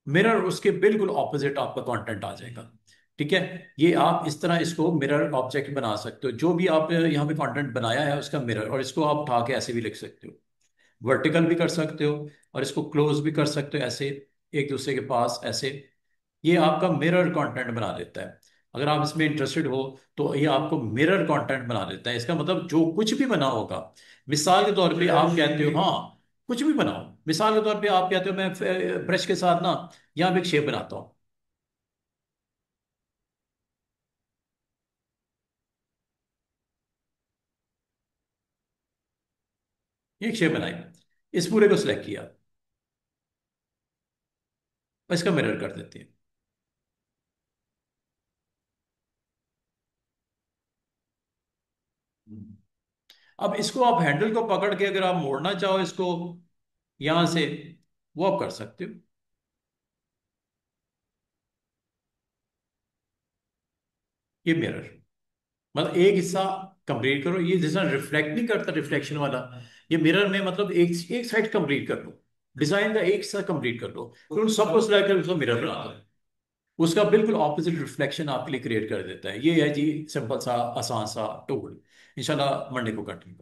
मिरर उसके बिल्कुल ऑपोजिट आपका कंटेंट आ जाएगा। ठीक है। ये आप इस तरह इसको मिरर ऑब्जेक्ट बना सकते हो। जो भी आप यहाँ पे कंटेंट बनाया है उसका मिरर, और इसको आप उठा के ऐसे भी लिख सकते हो, वर्टिकल भी कर सकते हो, और इसको क्लोज भी कर सकते हो ऐसे, एक दूसरे के पास ऐसे। ये आपका मिरर कंटेंट बना देता है। अगर आप इसमें इंटरेस्टेड हो तो ये आपको मिरर कंटेंट बना देता है। इसका मतलब जो कुछ भी बना होगा, मिसाल के तौर पे आप कहते हो, हाँ, कुछ भी बनाओ। मिसाल के तौर पे आप कहते हो मैं ब्रश के साथ ना यहाँ पे एक शेप बनाता हूँ। एक शेप बनाई, इस पूरे को सिलेक्ट किया, और इसका मिरर कर देते हैं। अब इसको आप हैंडल को पकड़ के अगर आप मोड़ना चाहो इसको यहां से, वो आप कर सकते हो। ये मिरर, मतलब एक हिस्सा कंप्लीट करो। ये जैसा रिफ्लेक्ट नहीं करता, रिफ्लेक्शन वाला, ये मिरर में मतलब एक एक साइड कंप्लीट कर लो, डिजाइन का एक हिस्सा कंप्लीट कर लो, फिर उन सबको सिलेक्ट कर उसको मिरर बना दो। उसका बिल्कुल ऑपोजिट रिफ्लेक्शन आपके लिए क्रिएट कर देता है। ये है जी सिंपल सा आसान सा टूल। इंशाल्लाह मंडे को कंटिन्यू